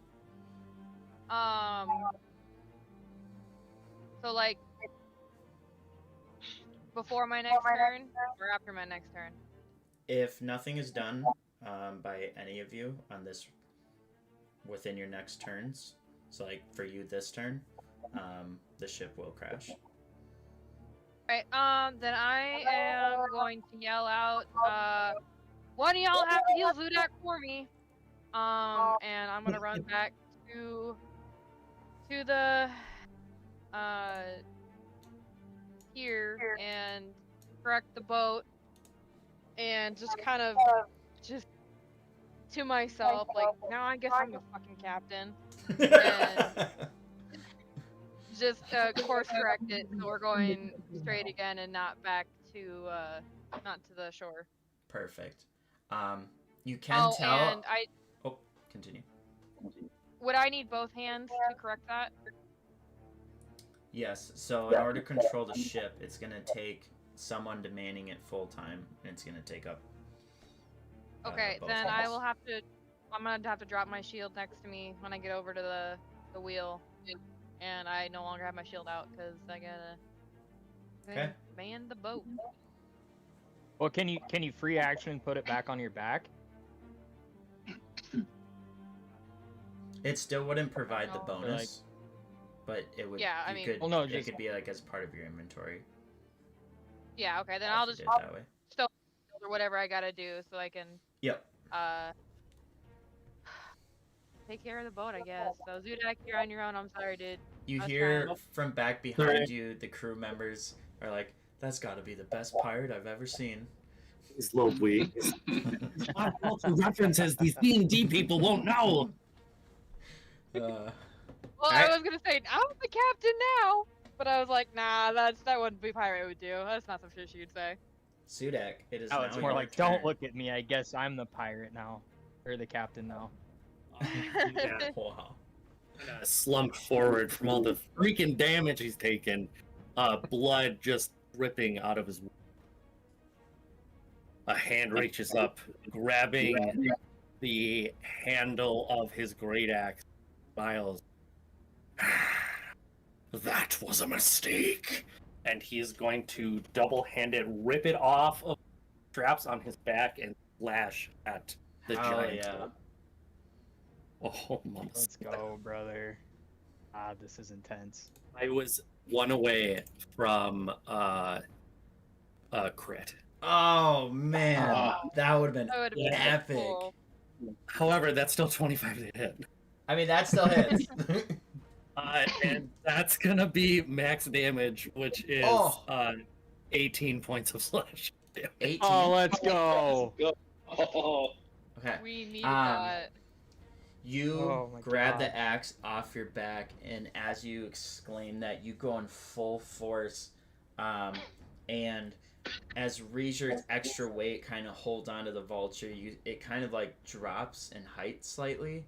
So like before my next turn or after my next turn? If nothing is done by any of you on this within your next turns, so like for you this turn, the ship will crash. Right, then I am going to yell out, one of y'all have to heal Zudak for me. And I'm gonna run back to the, here and correct the boat and just kind of, just to myself, like, now I guess I'm the fucking captain. Just course correct it, so we're going straight again and not back to not to the shore. Perfect. You can tell. And I continue. would I need both hands to correct that? Yes. So in order to control the ship, it's gonna take someone demanding it full time, and it's gonna take up. Okay, both then hands. I will have to. I'm gonna have to drop my shield next to me when I get over to the wheel, and I no longer have my shield out because I gotta man the boat. Well, can you free action and put it back on your back? It still wouldn't provide the No. bonus, but it would. Yeah, I you mean- could, Well, no, it just- could be like as part of your inventory. Yeah, okay, then I'll if you just did it that way. or whatever I gotta do so I can Yep. take care of the boat, I guess. So Zudak, you're on your own. I'm sorry, dude. You That's hear fine. from back behind you, the crew members are like, "That's got to be the best pirate I've ever seen." He's low weak. References these D&D people won't know. Well, I was gonna say I'm the captain now, but I was like, nah, that wouldn't be pirate would do. That's not some shit she'd say. Sudak, it is Oh, now it's more your like, turn. don't look at me. I guess I'm the pirate now, or the captain now. Yeah. Wow. Slumped forward from all the freaking damage he's taken. Blood just dripping out of his. A hand reaches up, grabbing the handle of his great axe. Smiles. That was a mistake. And he's going to double-handed rip it off of straps on his back and slash at the Oh, giant. yeah. Oh, my. Let's go, brother. Ah, this is intense. I was one away from crit. Oh man, that would have been That would have been epic. cool. However, that's still 25 to hit. I mean, that still hits. And that's gonna be max damage, which is Oh. 18 points of slash. 18. Oh, let's go. Oh, Okay. We need Um, that. You Oh my grab God. the axe off your back, and as you exclaim that, you go in full force. And as Reasor's extra weight kind of holds onto the vulture, it kind of like drops in height slightly,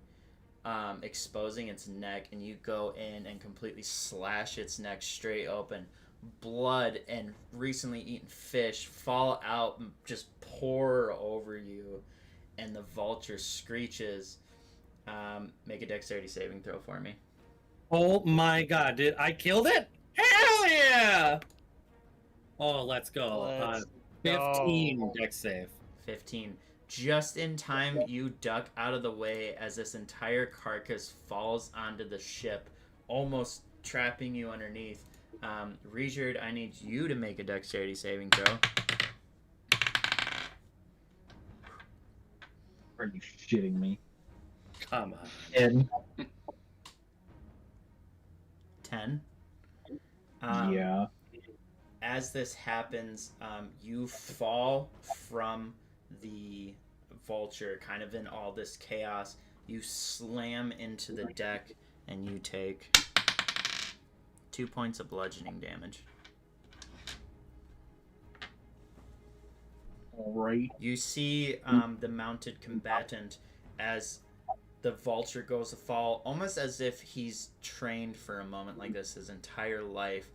exposing its neck, and you go in and completely slash its neck straight open. Blood and recently eaten fish fall out and just pour over you, and the vulture screeches. Make a dexterity saving throw for me. Oh my god, did I killed it? Hell yeah! Oh, let's go. Let's 15 go. dex save. 15. Just in time, you duck out of the way as this entire carcass falls onto the ship, almost trapping you underneath. Regiard, I need you to make a dexterity saving throw. Are you shitting me? Come on. And 10. yeah. As this happens, you fall from the vulture, kind of in all this chaos. You slam into the deck, and you take 2 points of bludgeoning damage. All right. You see the mounted combatant as the vulture goes to fall, almost as if he's trained for a moment like this his entire life,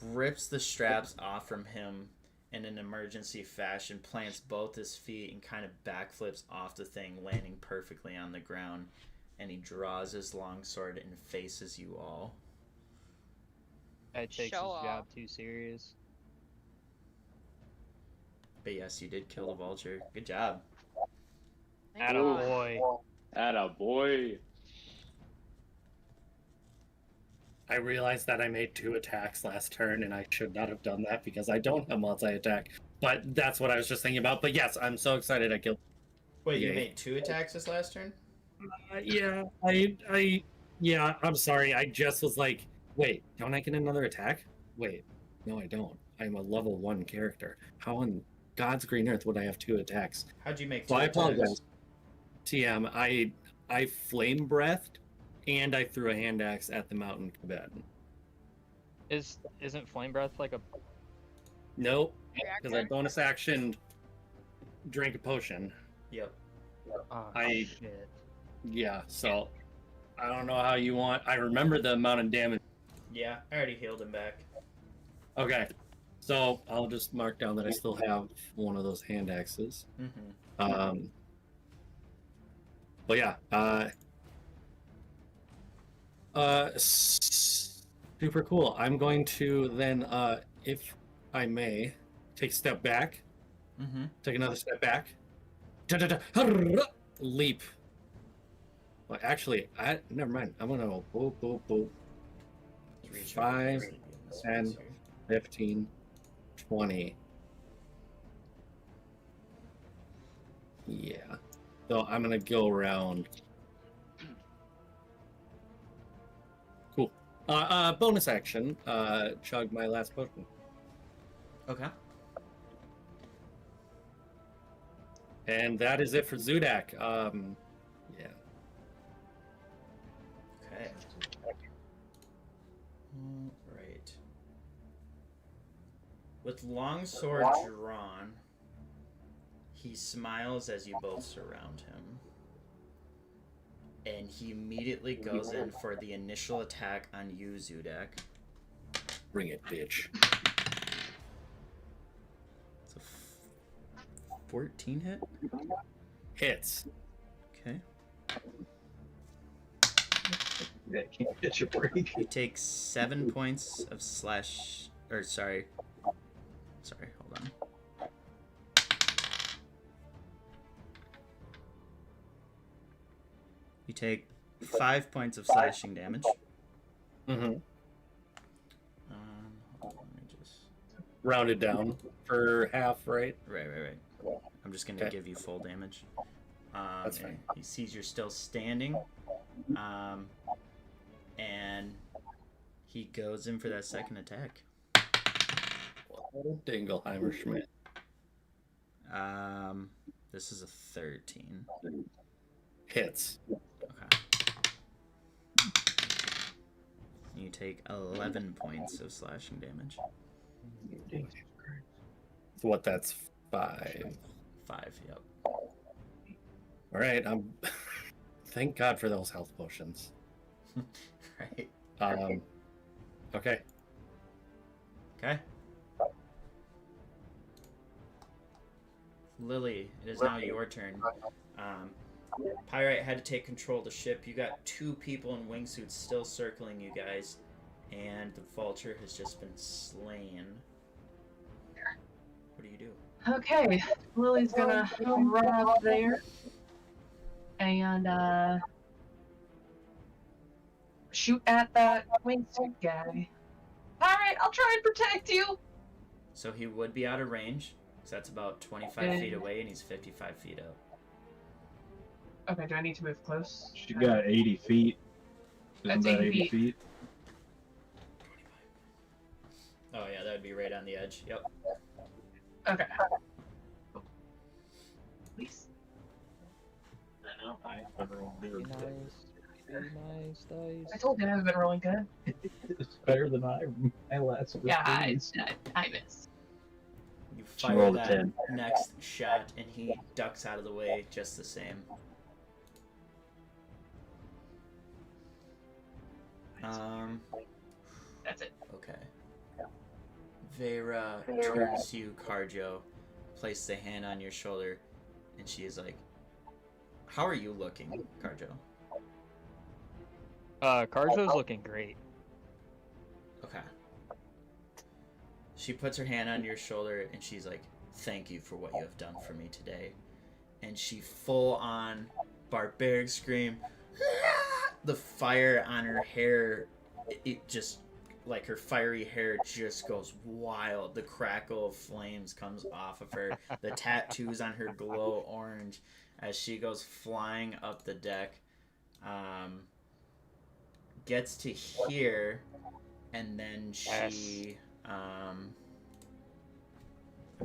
rips the straps off from him in an emergency fashion, plants both his feet, and kind of backflips off the thing, landing perfectly on the ground, and he draws his longsword and faces you all. Guy takes Show his job off. too serious. But yes, you did kill the vulture. Good job. Thank Atta God. boy. Atta boy. I realized that I made 2 attacks last turn, and I should not have done that because I don't have multi-attack. But that's what I was just thinking about. But yes, I'm so excited I killed. Wait, you Yay. made 2 attacks this last turn? Yeah, I'm sorry. I just was like, wait, don't I get another attack? Wait, no, I don't. I'm a level 1 character. How on God's green earth would I have 2 attacks? How'd you make 2 So I attacks? apologize. TM, I flame breathed, and I threw a hand axe at the mountain combatant. Isn't flame breath like a? Nope, because I Reaction? bonus action drank a potion. Yep. Oh, I- shit. Yeah, so I don't know how you want. I remember the amount of damage. Yeah, I already healed him back. Okay, so I'll just mark down that I still have one of those hand axes. Mm-hmm. But yeah, super cool. I'm going to then, if I may, take a step back, Mm-hmm. take another step back, leap. Well, actually, never mind. I'm gonna go boop, boop, boop. 5, 10, 15, 20. Yeah. So I'm gonna go around. Cool. Bonus action. Chug my last potion. Okay. And that is it for Zudak. Yeah. Okay. Right. With longsword drawn, he smiles as you both surround him. And he immediately goes in for the initial attack on you, Zudak. Bring it, bitch. It's a 14 hit. Hits. Okay. That can't get your break. He takes 7 points of slash. Or sorry. Sorry, hold on. You take 5 points of slashing damage. Mm-hmm. Hold on, let me just. Rounded down for half, right? Right. I'm just gonna Okay. give you full damage. That's and fine. He sees you're still standing. And he goes in for that second attack. Dingleheimer Schmidt. This is a 13. Hits. Okay. You take 11 points of slashing damage. So what? That's 5. 5, yep. All right. I'm. Thank God for those health potions. Right. Okay. Okay. Lily, it is now your turn. Pyrite had to take control of the ship. You got 2 people in wingsuits still circling you guys, and the vulture has just been slain. What do you do? Okay, Lily's gonna run up there and shoot at that wingsuit guy. Alright, I'll try and protect you! So he would be out of range, because that's about 25 Okay. feet away, and he's 55 feet up. Okay, do I need to move close? She got 80 feet. Isn't That's that 80 80 feet? Oh yeah, that would be right on the edge. Yep. Okay. Please. I know. I rolled Very good. nice. Very nice dice. I told you I've been rolling good. It's better than my last. Yeah, I 15s. miss. You She fire rolled a that 10. next shot, and he ducks out of the way just the same. That's it. Okay. Vera turns to you, Carjo, places a hand on your shoulder, and she is like, "How are you looking, Carjo?" Carjo's looking great. Okay. She puts her hand on your shoulder, and she's like, "Thank you for what you have done for me today." And she full on barbaric scream. The fire on her hair, it just, like, her fiery hair just goes wild. The crackle of flames comes off of her. The tattoos on her glow orange as she goes flying up the deck. Gets to here, and then she I've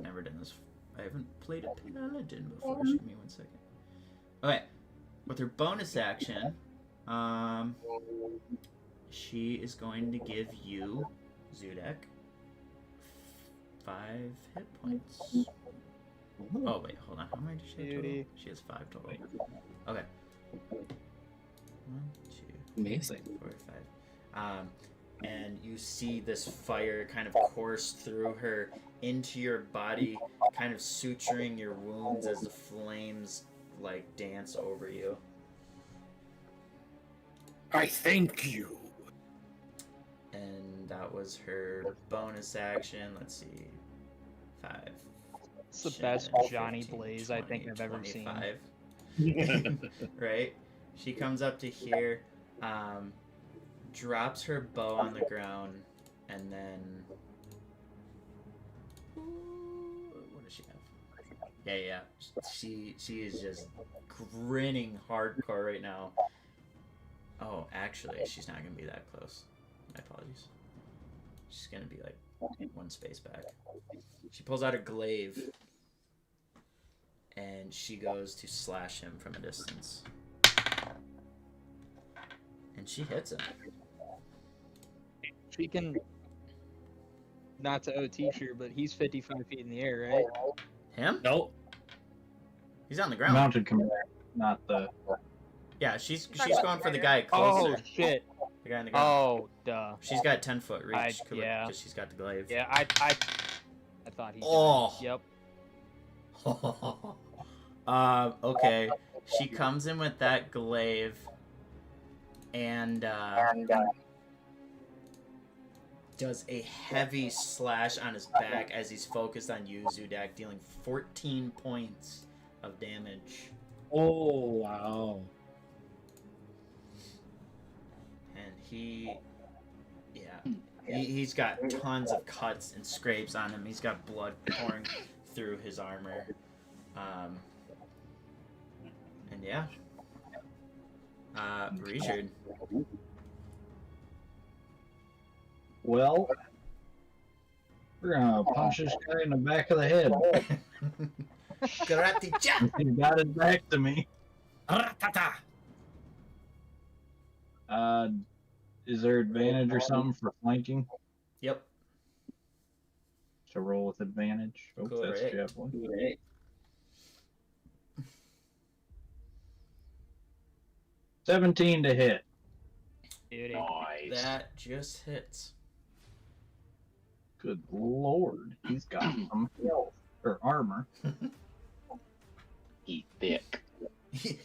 never done this. I haven't played a Paladin before. Just give me 1 second. Okay, with her bonus action, she is going to give you, Zudek, 5 hit points. Oh wait, hold on. How many does she have total? Beauty. She has 5 total. Okay. 1, 2, Amazing. 4, 5. And you see this fire kind of course through her into your body, kind of suturing your wounds as the flames like dance over you. I thank you. And that was her bonus action. Let's see. 5. It's the best Johnny Blaze I think I've ever seen. 25. Right? She comes up to here, drops her bow on the ground, and then... What does she have? Yeah. She is just grinning hardcore right now. Oh, actually, she's not going to be that close. My apologies. She's going to be like 1 space back. She pulls out a glaive, and she goes to slash him from a distance. And she hits him. She can, not to OT sure, but he's 55 feet in the air, right? Him? Nope. He's on the ground. Mounted commander, not the. Yeah, she's going for the guy closer. Oh shit! The guy on the ground. Oh duh. She's got 10-foot reach. yeah. Because she's got the glaive. Yeah, I thought he. Oh. Yep. Okay. She comes in with that glaive, and does a heavy slash on his back as he's focused on you, Zudak, dealing 14 points of damage. Oh, wow. And he's got tons of cuts and scrapes on him. He's got blood pouring through his armor. And yeah. Richard. Well, we're gonna punch this guy in the back of the head. Karate chop! He got his back to me. Ratata. Is there advantage or something for flanking? Yep. So roll with advantage. Oh, Cool, that's right? javelin. 17 to hit. Beauty. Nice. That just hits. Good lord, he's got some health or armor. Eat thick.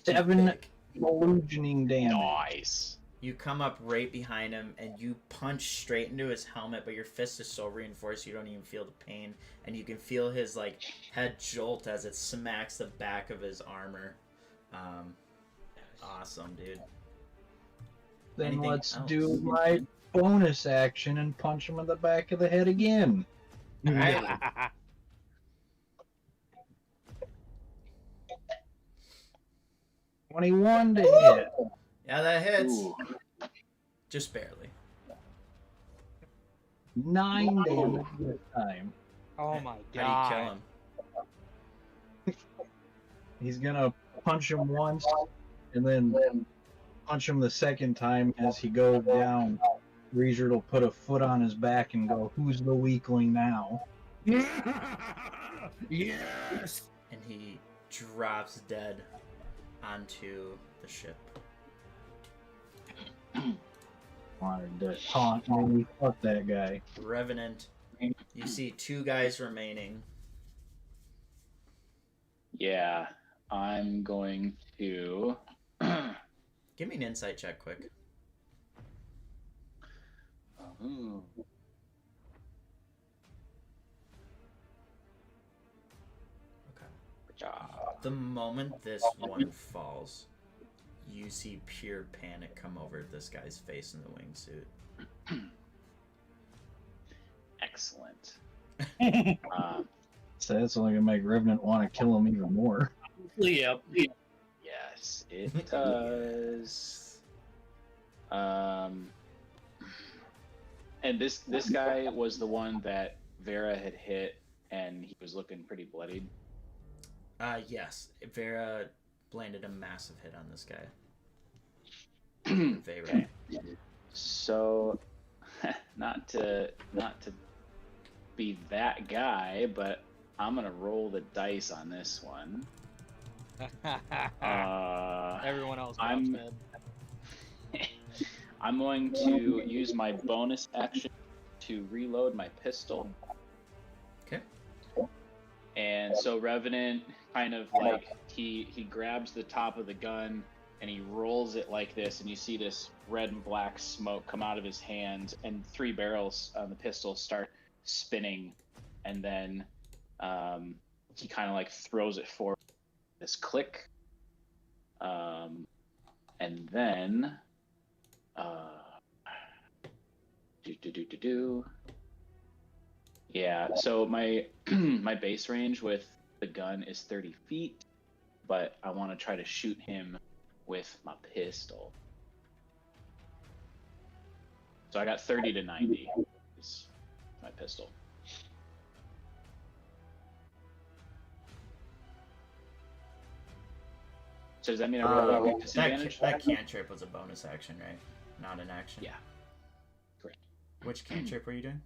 7 bludgeoning damage. Nice. You come up right behind him and you punch straight into his helmet, but your fist is so reinforced you don't even feel the pain, and you can feel his like head jolt as it smacks the back of his armor. Awesome, dude. Then Anything let's else? do my bonus action and punch him in the back of the head again. Alright. 21 to hit. Yeah, that hits. Ooh. Just barely. 9 damage this time. Oh my god. How do you kill him? He's gonna punch him once, and then punch him the second time as he goes down. Reezer will put a foot on his back and go, "Who's the weakling now?" Yes. And he drops dead onto the ship. Wanted to taunt me. Fuck that guy. Revenant, you see 2 guys remaining. Yeah, I'm going to. Give me an insight check quick. Ooh. Okay. Good job. The moment this one falls, you see pure panic come over this guy's face in the wingsuit. Excellent. So that's only gonna make Revenant want to kill him even more. Yep. Yes, it does. And this guy was the one that Vera had hit, and he was looking pretty bloodied. Yes, Vera landed a massive hit on this guy. Vera. Okay. So, not to be that guy, but I'm gonna roll the dice on this one. Everyone else I'm- drops dead. I'm going to use my bonus action to reload my pistol. Okay. And so Revenant kind of like he grabs the top of the gun and he rolls it like this, and you see this red and black smoke come out of his hands, and 3 barrels on the pistol start spinning, and then he kind of like throws it forward. This click, and then yeah, so my my base range with the gun is 30 feet, but I want to try to shoot him with my pistol. So I got 30 to 90 is my pistol. So does that mean I roll with disadvantage? That cantrip was a bonus action, right? Not an action? Yeah. Correct. Which cantrip were you doing?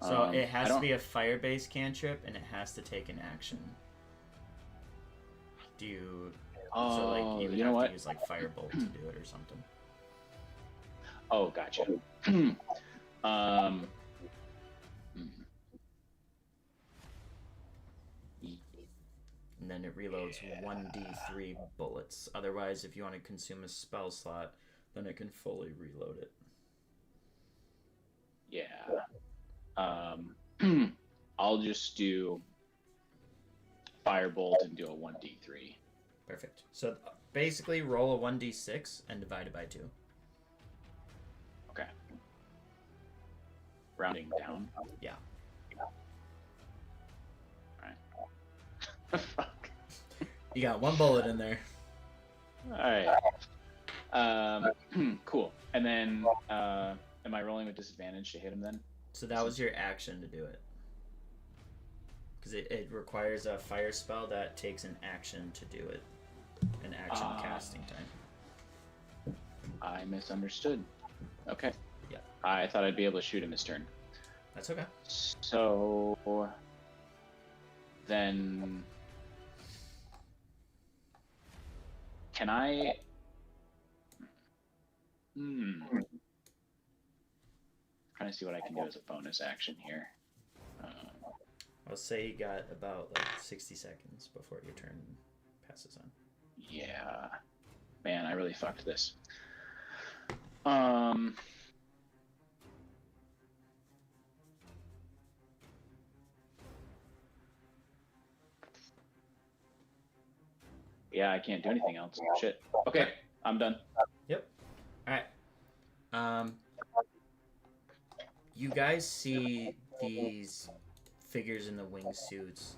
So it has to be a fire-based cantrip, and it has to take an action. Do you... so, like, you would have to use, like, Firebolt to do it or something. Oh, gotcha. And then it reloads 1d3 bullets. Otherwise, if you want to consume a spell slot, then it can fully reload it. Yeah. I'll just do Firebolt and do a 1d3. Perfect. So basically, roll a 1d6 and divide it by 2. Okay. Rounding down. Yeah. Alright. Fuck. You got 1 bullet in there. Alright. Cool. And then, am I rolling with disadvantage to hit him then? So that was your action to do it. Because it requires a fire spell that takes an action to do it. An action casting time. I misunderstood. Okay. Yeah. I thought I'd be able to shoot him this turn. That's okay. So then can I trying to see what I can do as a bonus action here. I'll say you got about like 60 seconds before your turn passes on. Yeah. Man, I really fucked this. Yeah, I can't do anything else. Shit. Okay, I'm done. Yep. Alright. You guys see these figures in the wingsuits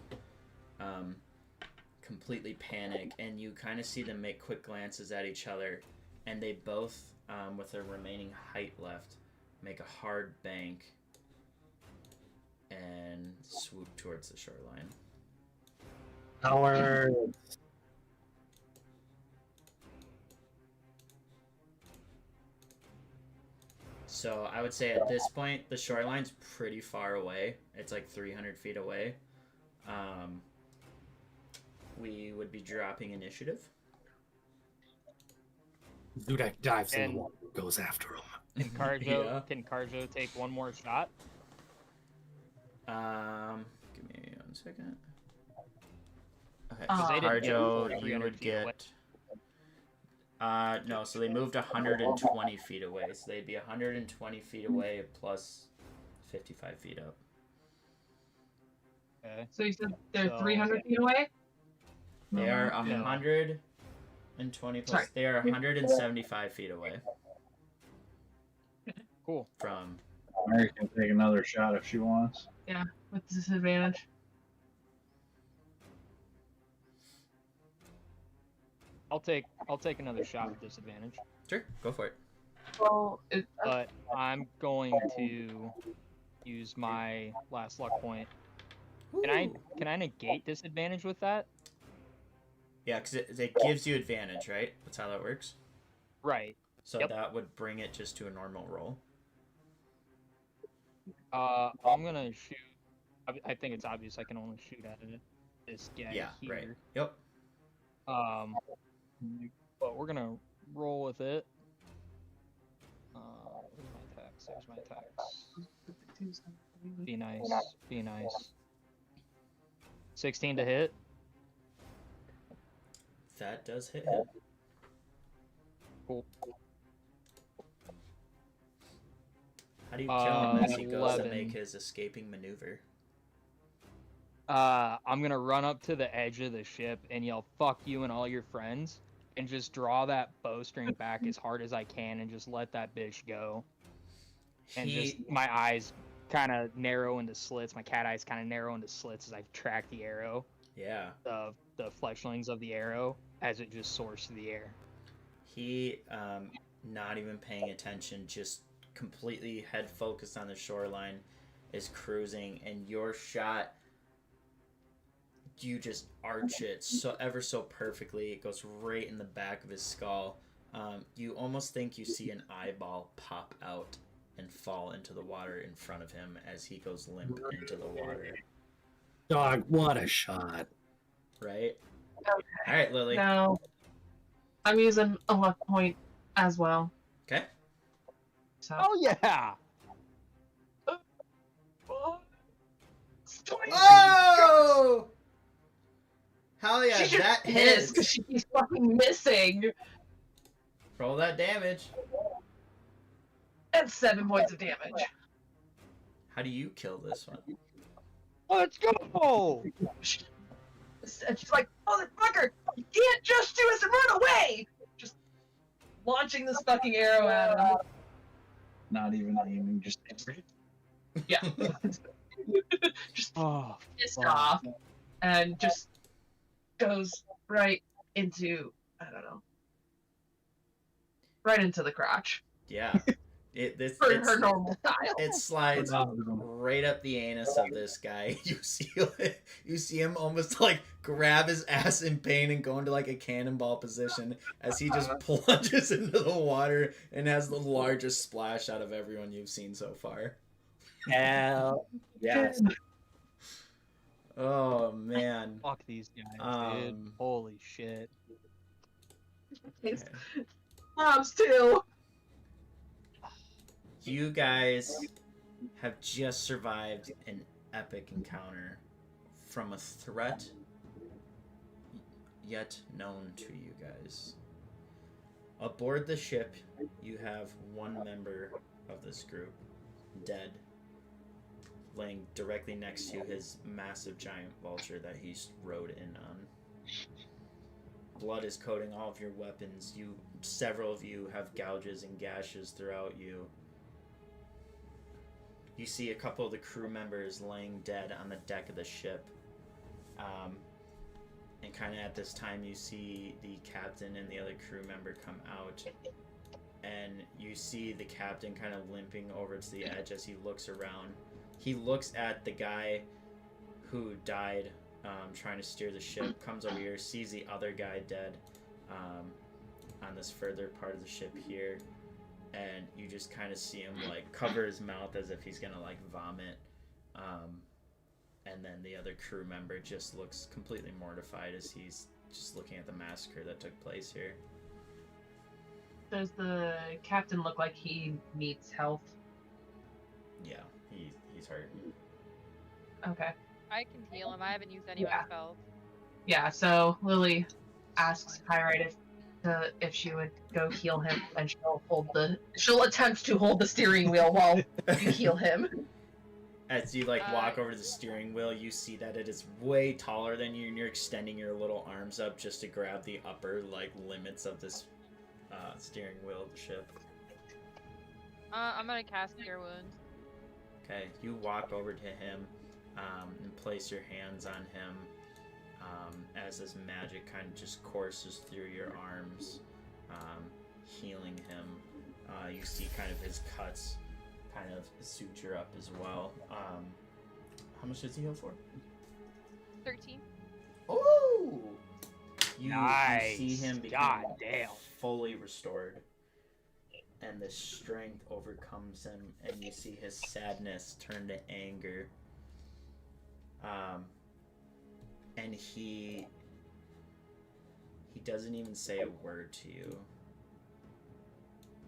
completely panic, and you kind of see them make quick glances at each other, and they both, with their remaining height left, make a hard bank and swoop towards the shoreline. Howard. So I would say at this point, the shoreline's pretty far away. It's like 300 feet away. We would be dropping initiative. Dudek dives in And- the water, goes after him. Can Carjo Yeah. can Carjo take one more shot? Give me 1 second. Okay, They didn't get Carjo, you 300 would feet away. get. No, so they moved 120 feet away. So they'd be 120 feet away plus 55 feet up. Okay. So you said they're So- 300 feet away? They are No. 120 plus. Sorry. They are 175 feet away Cool. from. Mary can take another shot if she wants. With disadvantage. I'll take another shot with disadvantage. Sure, go for it. Well, But I'm going to use my last luck point. Can I negate disadvantage with that? Yeah, because it gives you advantage, right? That's how that works. Right. So Yep. that would bring it just to a normal roll. I'm gonna shoot. I think it's obvious I can only shoot at it. This guy Yeah, here. right. Yep. But we're gonna roll with it. Where's my attacks? There's my attacks. Be nice. Be nice. 16 to hit. That does hit him. Cool. How do you kill him as he goes to 11. make his escaping maneuver? I'm gonna run up to the edge of the ship and yell "fuck you" and all your friends, and just draw that bowstring back as hard as I can, and just let that bitch go. And just my eyes kind of narrow into slits. My cat eyes kind of narrow into slits as I track the arrow, Yeah. the fletchlings of the arrow as it just soars through the air. He, not even paying attention, just completely head focused on the shoreline, is cruising, and your shot, you just arch it so ever so perfectly. It goes right in the back of his skull. You almost think you see an eyeball pop out and fall into the water in front of him as he goes limp into the water. Dog, what a shot. Right? Okay. All right, Lily. Now, I'm using a luck point as well. Okay. So. Oh yeah! Oh! Hell yeah, She just that pissed because hits. she keeps fucking missing. Roll that damage. That's 7 points of damage. How do you kill this one? Let's go! And she's like, motherfucker, you can't just do us and run away! Just launching this fucking arrow at him. Not even aiming, just Yeah. Just Oh, pissed fuck. off. And just goes right into, I don't know. Right into the crotch. Yeah. For her normal style. It slides right up the anus of this guy. You see him almost like grab his ass in pain and go into like a cannonball position as he just plunges into the water and has the largest splash out of everyone you've seen so far. Hell yes. Oh man. Fuck these guys, dude. Um, Holy shit. His moms too. You guys have just survived an epic encounter from a threat yet known to you guys. Aboard the ship, you have one member of this group dead, laying directly next to his massive giant vulture that he rode in on. Blood is coating all of your weapons. Several of you have gouges and gashes throughout you. You see a couple of the crew members laying dead on the deck of the ship. And kind of at this time, you see the captain and the other crew member come out. And you see the captain kind of limping over to the edge as he looks around. He looks at the guy who died trying to steer the ship, comes over here, sees the other guy dead on this further part of the ship here. And you just kind of see him like cover his mouth as if he's gonna like vomit. And then the other crew member just looks completely mortified as he's just looking at the massacre that took place here. Does the captain look like he needs health? Yeah, he's hurt. Okay. I can heal him. I haven't used any of Yeah. my spells. Yeah, so Lily asks Pyrite if she would go heal him, and she'll attempt to hold the steering wheel while you heal him. As you like walk over to the steering wheel, you see that it is way taller than you, and you're extending your little arms up just to grab the upper like limits of this steering wheel of the ship. I'm gonna cast Cure Wounds. Okay, you walk over to him and place your hands on him as this magic kind of just courses through your arms, healing him. You see kind of his cuts kind of suture up as well. How much does he heal for? 13. Oh! You Nice. see him become God damn. fully restored. And the strength overcomes him, and you see his sadness turn to anger. And he doesn't even say a word to you.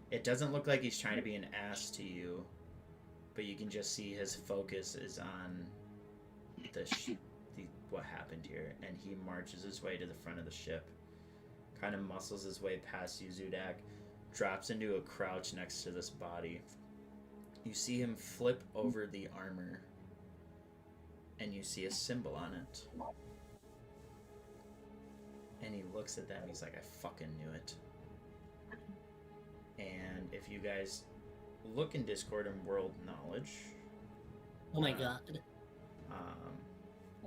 It doesn't look like he's trying to be an ass to you, but you can just see his focus is on what happened here, and he marches his way to the front of the ship, kind of muscles his way past you, Zudak, drops into a crouch next to this body. You see him flip over the armor, and you see a symbol on it. And he looks at them, he's like, I fucking knew it. And if you guys look in Discord and World Knowledge... Oh my god.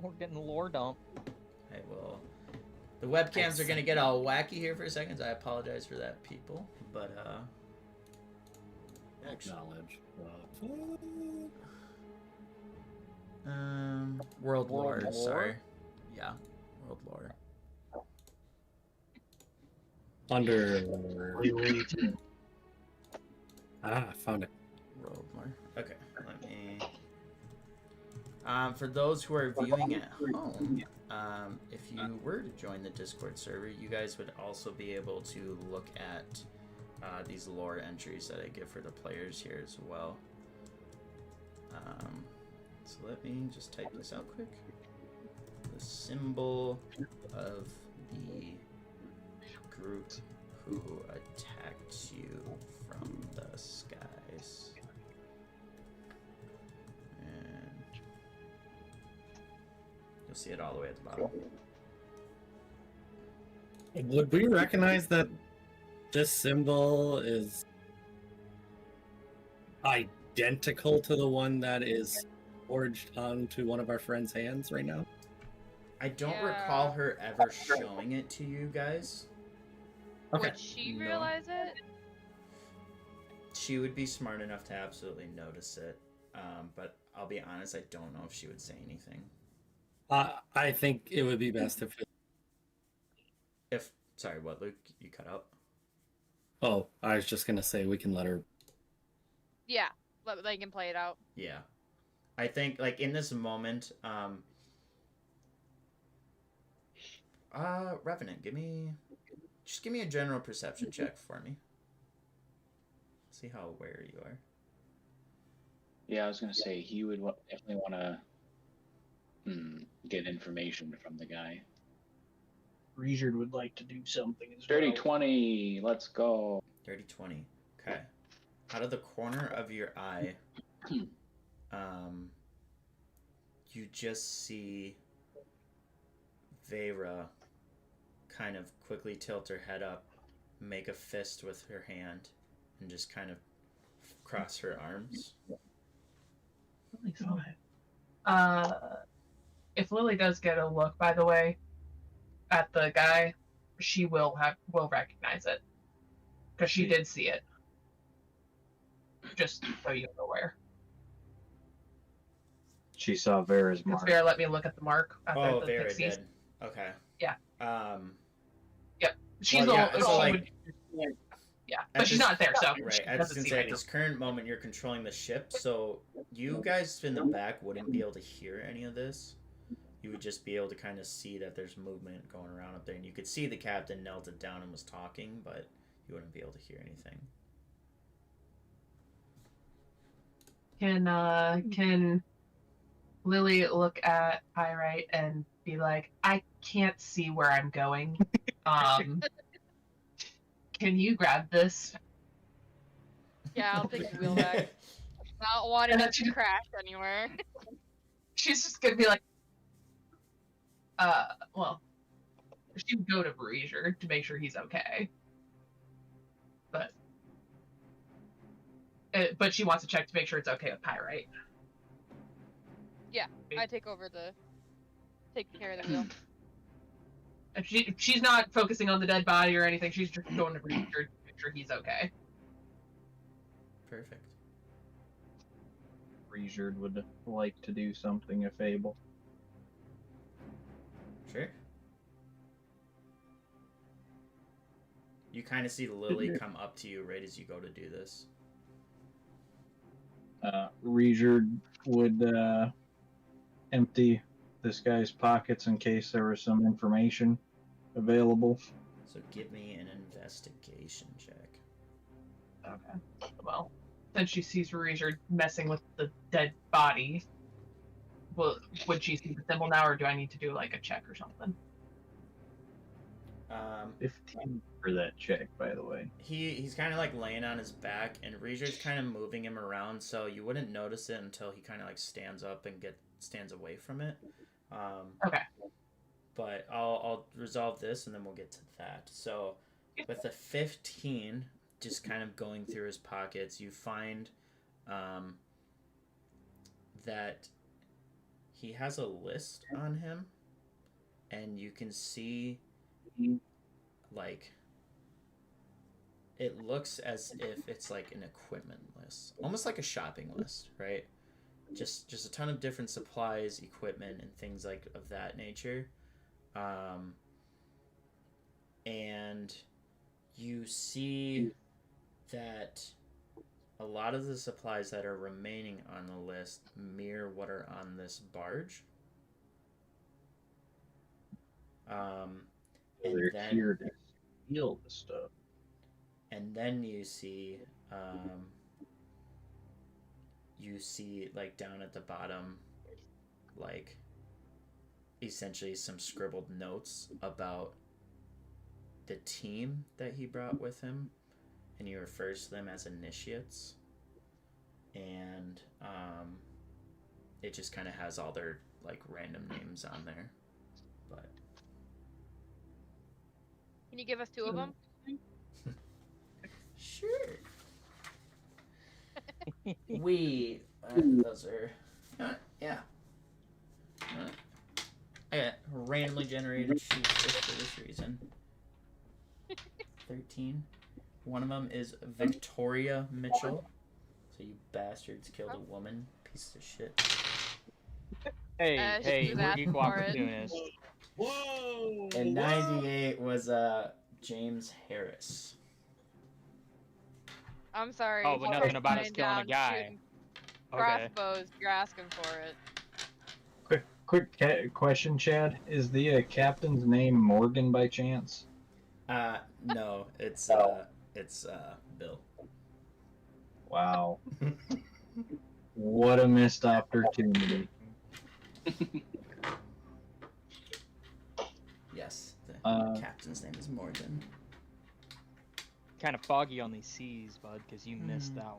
We're getting lore dump. I will... The webcams are gonna get all wacky here for a second, so I apologize for that, people. But, Acknowledge. World Lore, Lore? sorry. Yeah, World Lore. Under. I found it. World Lore. Okay, let me... for those who are viewing at home, if you were to join the Discord server, you guys would also be able to look at these lore entries that I give for the players here as well. So let me just type this out quick. The symbol of the group who attacked you from the skies. And you'll see it all the way at the bottom. Would we recognize that this symbol is identical to the one that is forged onto one of our friends' hands right now? I don't Yeah. recall her ever showing it to you guys. Okay. Would she No. realize it? She would be smart enough to absolutely notice it. But I'll be honest, I don't know if she would say anything. I think it would be best if. Sorry, what, Luke? You cut out? Oh, I was just gonna say we can let her. Yeah. They can play it out. Yeah. I think, like, in this moment, Revenant, just give me a general perception check for me. See how aware you are. Yeah, I was gonna say he would definitely want to get information from the guy. Reisard would like to do something as Dirty well. 20, let's go. Dirty 20. Okay. Out of the corner of your eye, you just see Vera kind of quickly tilt her head up, make a fist with her hand, and just kind of cross her arms. Really fine. If Lily does get a look, by the way, at the guy, she will recognize it because she did see it. Just so you're aware. She saw Vera's Because mark. Vera let me look at the mark. Oh, the Vera pixies. did. Okay. Yeah. She's Well, yeah, the so, she like, would, yeah, at but she's this- not there, so Right. she I was doesn't gonna see say at anyone. this current moment you're controlling the ship, so you guys in the back wouldn't be able to hear any of this. You would just be able to kind of see that there's movement going around up there, and you could see the captain knelt it down and was talking, but you wouldn't be able to hear anything. Can Lily look at Pyrite and be like, I can't see where I'm going. Can you grab this? Yeah, I'll take the wheel back. Not wanting And it then she to crash anywhere. She's just gonna be like, well, she would go to Brazier to make sure he's okay. But she wants to check to make sure it's okay with Pyrite. Yeah, I take care of the wheel. And she's not focusing on the dead body or anything. She's just going to Brazier to make sure he's okay. Perfect. Reassured would like to do something if able. Sure. You kind of see Lily come up to you right as you go to do this. Reassured would empty this guy's pockets in case there was some information available. So give me an investigation check. Okay. Well, since she sees Brazier messing with the dead body, would she see the symbol now, or do I need to do like a check or something? 15 for that check, by the way. He's kind of like laying on his back, and Reasor's kind of moving him around, so you wouldn't notice it until he kind of like stands up and stands away from it. Okay. But I'll resolve this, and then we'll get to that. So with the 15, just kind of going through his pockets, you find that he has a list on him, and you can see like it looks as if it's like an equipment list, almost like a shopping list, right? Just a ton of different supplies, equipment, and things like of that nature. And you see that a lot of the supplies that are remaining on the list mirror what are on this barge. And They're then here to steal the stuff. and then you see like down at the bottom, like essentially some scribbled notes about the team that he brought with him, and he refers to them as initiates, and it just kind of has all their like random names on there. But Can you give us two of them? sure. Those are yeah. I got randomly generated sheets just for this reason. 13. One of them is Victoria Mitchell. So you bastards killed a woman, piece of shit. Hey, she was we're asking equal for it. opportunists. Whoa! And 98 was James Harris. I'm sorry. Oh, but you nothing were about us running killing a down guy. shooting Okay. Crossbows, you're asking for it. Quick question, Chad. Is the captain's name Morgan by chance? No, it's Bill. Wow. What a missed opportunity. Yes, the captain's name is Morgan. Kind of foggy on these seas, bud, because you missed that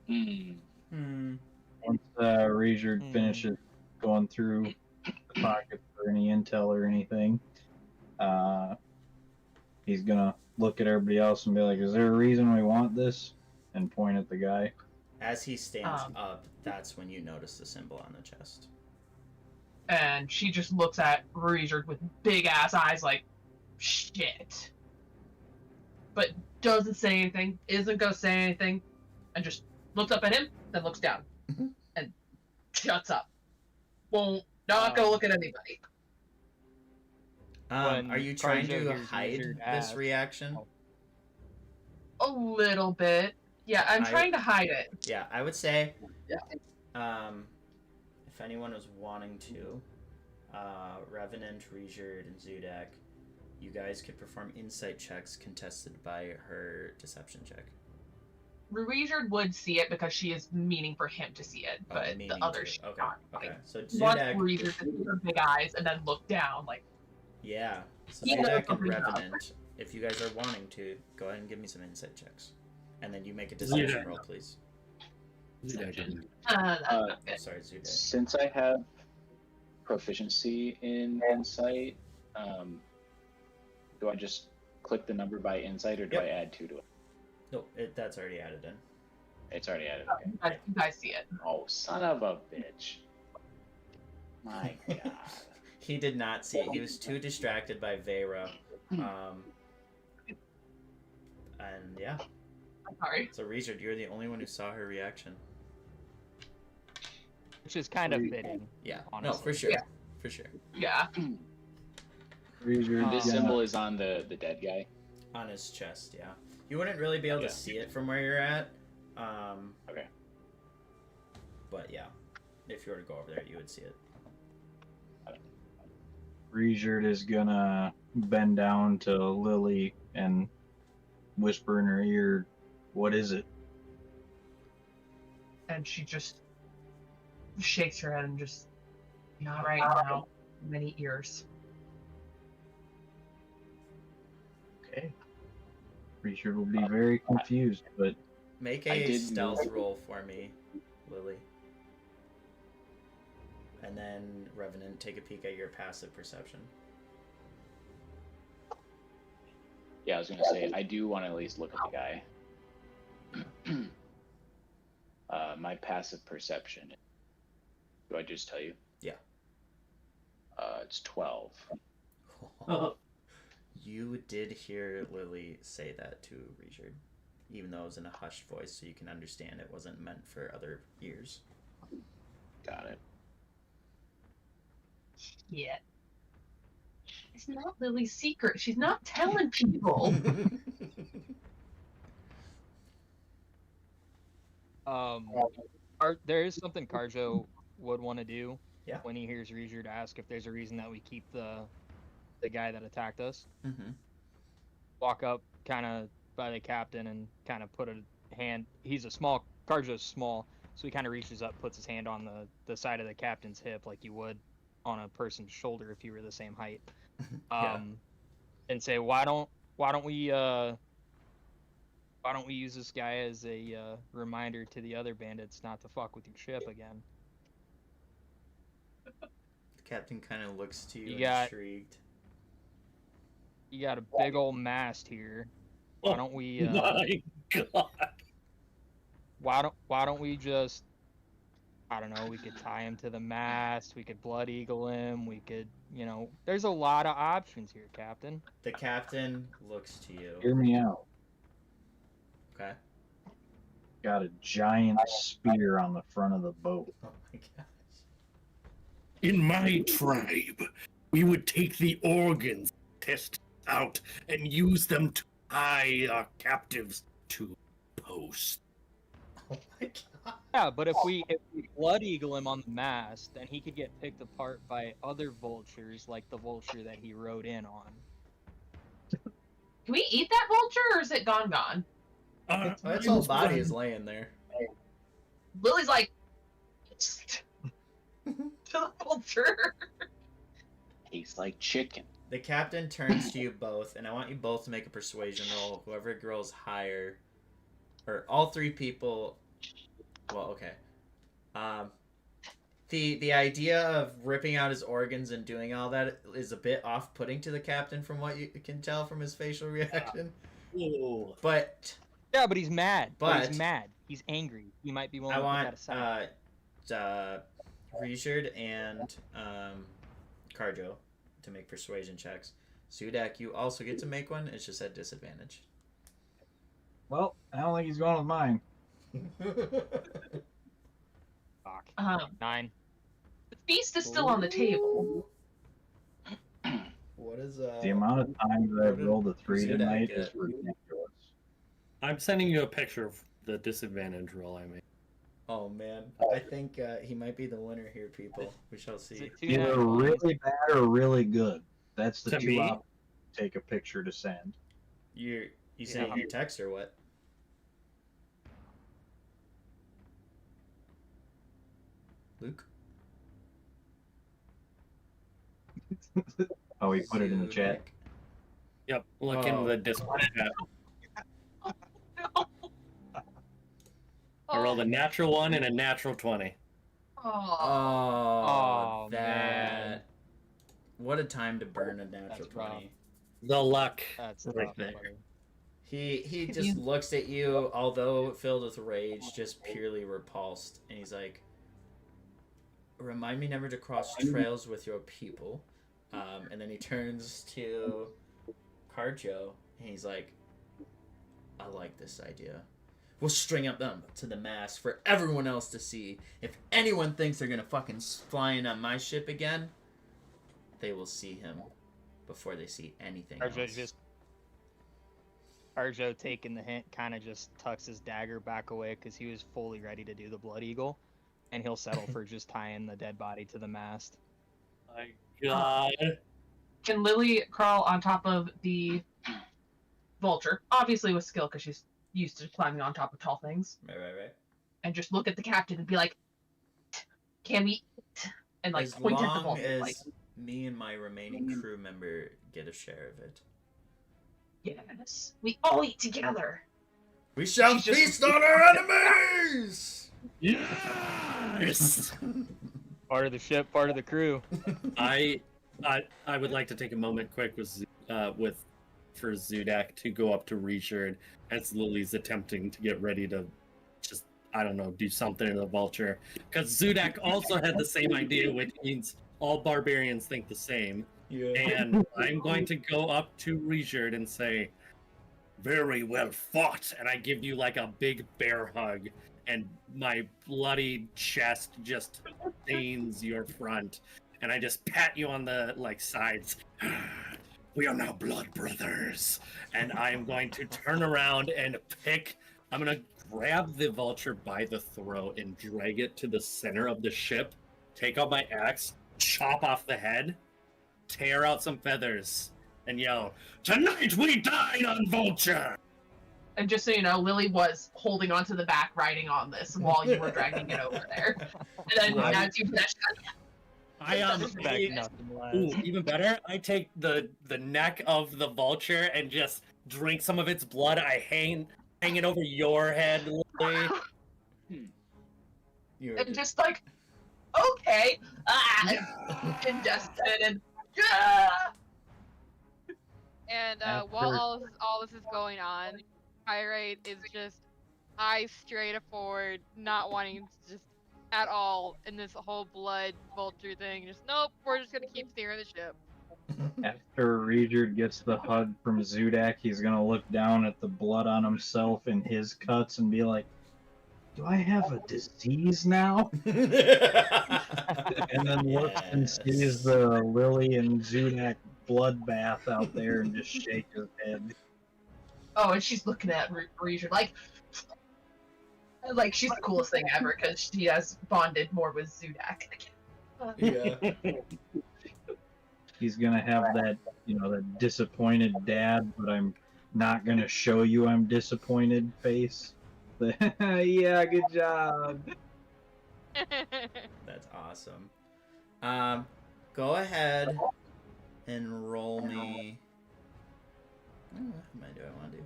one. Once Reassured finishes going through the pockets for any intel or anything, he's gonna look at everybody else and be like, "Is there a reason we want this?" And point at the guy. As he stands up, that's when you notice the symbol on the chest. And she just looks at Regard with big ass eyes like, shit. But doesn't say anything, isn't gonna say anything, and just looks up at him, then looks down. And shuts up. Won't not go look at anybody. Are you trying Carjo to hears hide Wizard this ask- reaction? A little bit. Yeah, I'm trying to hide it. Yeah, I would say. Yeah. If anyone was wanting to, Revenant, Regard, and Zudak, you guys could perform insight checks contested by her deception check. Regard would see it because she is meaning for him to see it, but meaning the others to. Okay. not. Okay. So Watch Zudak. Regard to see her big eyes and then look down like, Yeah. So He knows Zudak and something's up. Revenant, if you guys are wanting to, go ahead and give me some insight checks, and then you make a deception Zudak. roll, please. Zudak didn't. that's not good. Sorry, Zudak. Since I have proficiency in insight, do I just click the number by insight, or do Yep. I add 2 to it? No, that's already added in. It's already added. Okay. You guys see it. Oh, son of a bitch! My God. He did not see it. He was too distracted by Vera. And yeah. I'm sorry. So Regard, you're the only one who saw her reaction. Which is kind of fitting. Yeah. No, Honestly. for sure. Yeah. For sure. Yeah. Regard, This Yeah. symbol is on the dead guy. On his chest, yeah. You wouldn't really be able to Okay. see it from where you're at. Okay. But yeah, if you were to go over there, you would see it. Regard is gonna bend down to Lily and whisper in her ear, "What is it?" And she just shakes her head and just, not right now. Many ears. Okay. Regard will be very confused, but Make I a did stealth move. roll for me, Lily. And then Revenant, take a peek at your passive perception. Yeah, I was gonna say I do want to at least look at the guy. My passive perception. Do I just tell you? Yeah. It's 12. You did hear Lily say that to Regard, even though it was in a hushed voice, so you can understand it wasn't meant for other ears. Got it. Yeah. It's not Lily's secret. She's not telling people. There is something Carjo would want to do. Yeah. When he hears Regard ask if there's a reason that we keep the guy that attacked us. Mm-hmm. Walk up kind of by the captain and kind of put a hand. Carjo's small, so he kind of reaches up, puts his hand on the side of the captain's hip like you would on a person's shoulder if you were the same height. Yeah. And say, why don't we use this guy as a reminder to the other bandits not to fuck with your ship again? The captain kind of looks to you, You got- intrigued. You got a big old mast here. Why don't we? My God. Why don't we just? I don't know. We could tie him to the mast. We could blood eagle him. We could, there's a lot of options here, Captain. The captain looks to you. hear me out. Okay. Got a giant spear on the front of the boat. Oh my gosh. In my tribe, we would take the organs, test out, and use them to tie our captives to post. Oh my god. Yeah, but if we blood eagle him on the mast, then he could get picked apart by other vultures, like the vulture that he rode in on. Can we eat that vulture or is it gone? Its whole body is laying there. Lily's like, to the vulture. Tastes like chicken. The captain turns to you both, and I want you both to make a persuasion roll. Whoever rolls higher, or all three people. Well, okay. The idea of ripping out his organs and doing all that is a bit off-putting to the captain, from what you can tell from his facial reaction. Oh. But Yeah, but he's mad. But- he's mad. He's angry. He might be willing I to put that want aside. Richard and Carjo to make persuasion checks. Zudak, you also get to make one. It's just at disadvantage. Well, I don't think he's going with mine. Fuck. 9. Nine. The feast is still on the table. What is The amount of times that I've rolled a 3 Zudak tonight get? is ridiculous. I'm sending you a picture of the disadvantage roll I made. Oh man, I think he might be the winner here, people. We shall Is see. it two Either nine ones? really bad or really good. That's the To two me? options. Take a picture to send. You sent Yeah. your text or what? Luke? Oh, he put it in the chat. Yep, look in Oh. the Discord chat. I rolled a natural 1 and a natural 20. Oh. Oh, Oh, that. man. What a time to burn a natural That's rough. 20. The luck. That's Right tough, there. buddy. He If just you- looks at you, although filled with rage, just purely repulsed, and he's like, "Remind me never to cross trails with your people." And then he turns to Carjo, and he's like, "I like this idea. We'll string up them to the mast for everyone else to see. If anyone thinks they're gonna fucking fly in on my ship again, they will see him before they see anything else." Arjo, taking the hint, kind of just tucks his dagger back away because he was fully ready to do the Blood Eagle, and he'll settle for just tying the dead body to the mast. My God. Can Lily crawl on top of the vulture? Obviously with skill, because she's used to climbing on top of tall things. Right. And just look at the captain and be like, "Can we eat?" And like As point at the long vulture. as Like, me and my remaining crew member get a share of it, yes, we all eat together. we shall She's just- feast on our enemies. Yes! Part of the ship, part of the crew. I would like to take a moment quick for Zudak to go up to Richard as Lily's attempting to get ready to just, I don't know, do something to the vulture. Because Zudak also had the same idea, which means all barbarians think the same. Yeah. And I'm going to go up to Richard and say, "Very well fought." And I give you like a big bear hug, and my bloody chest just stains your front. And I just pat you on the sides. "We are now blood brothers." And I'm going to turn around and I'm going to grab the vulture by the throat and drag it to the center of the ship, take out my axe, chop off the head, tear out some feathers, and yell, "Tonight we dine on vulture!" And just so you know, Lily was holding onto the back, riding on this while you were dragging it over there. And then as you finished, I Expect nothing less. Ooh, even better. I take the neck of the vulture and just drink some of its blood. I hang it over your head, Lily. You're and just like, okay, ingested and And After- while all this is going on, Pyrite is just eyes straight forward, not wanting to just at all in this whole blood vulture thing. Just nope, we're just gonna keep steering the ship. After Richard gets the hug from Zudak, he's gonna look down at the blood on himself and his cuts and be like, "Do I have a disease now?" And then looks and sees the Lily and Zudak bloodbath out there and just shake his head. oh, and she's looking at Reisha like she's the coolest thing ever because she has bonded more with Zudak. Yeah. He's gonna have that, that disappointed dad, but I'm not gonna show you I'm disappointed face. Yeah, good job. That's awesome. Go ahead and roll me. What do I want to do?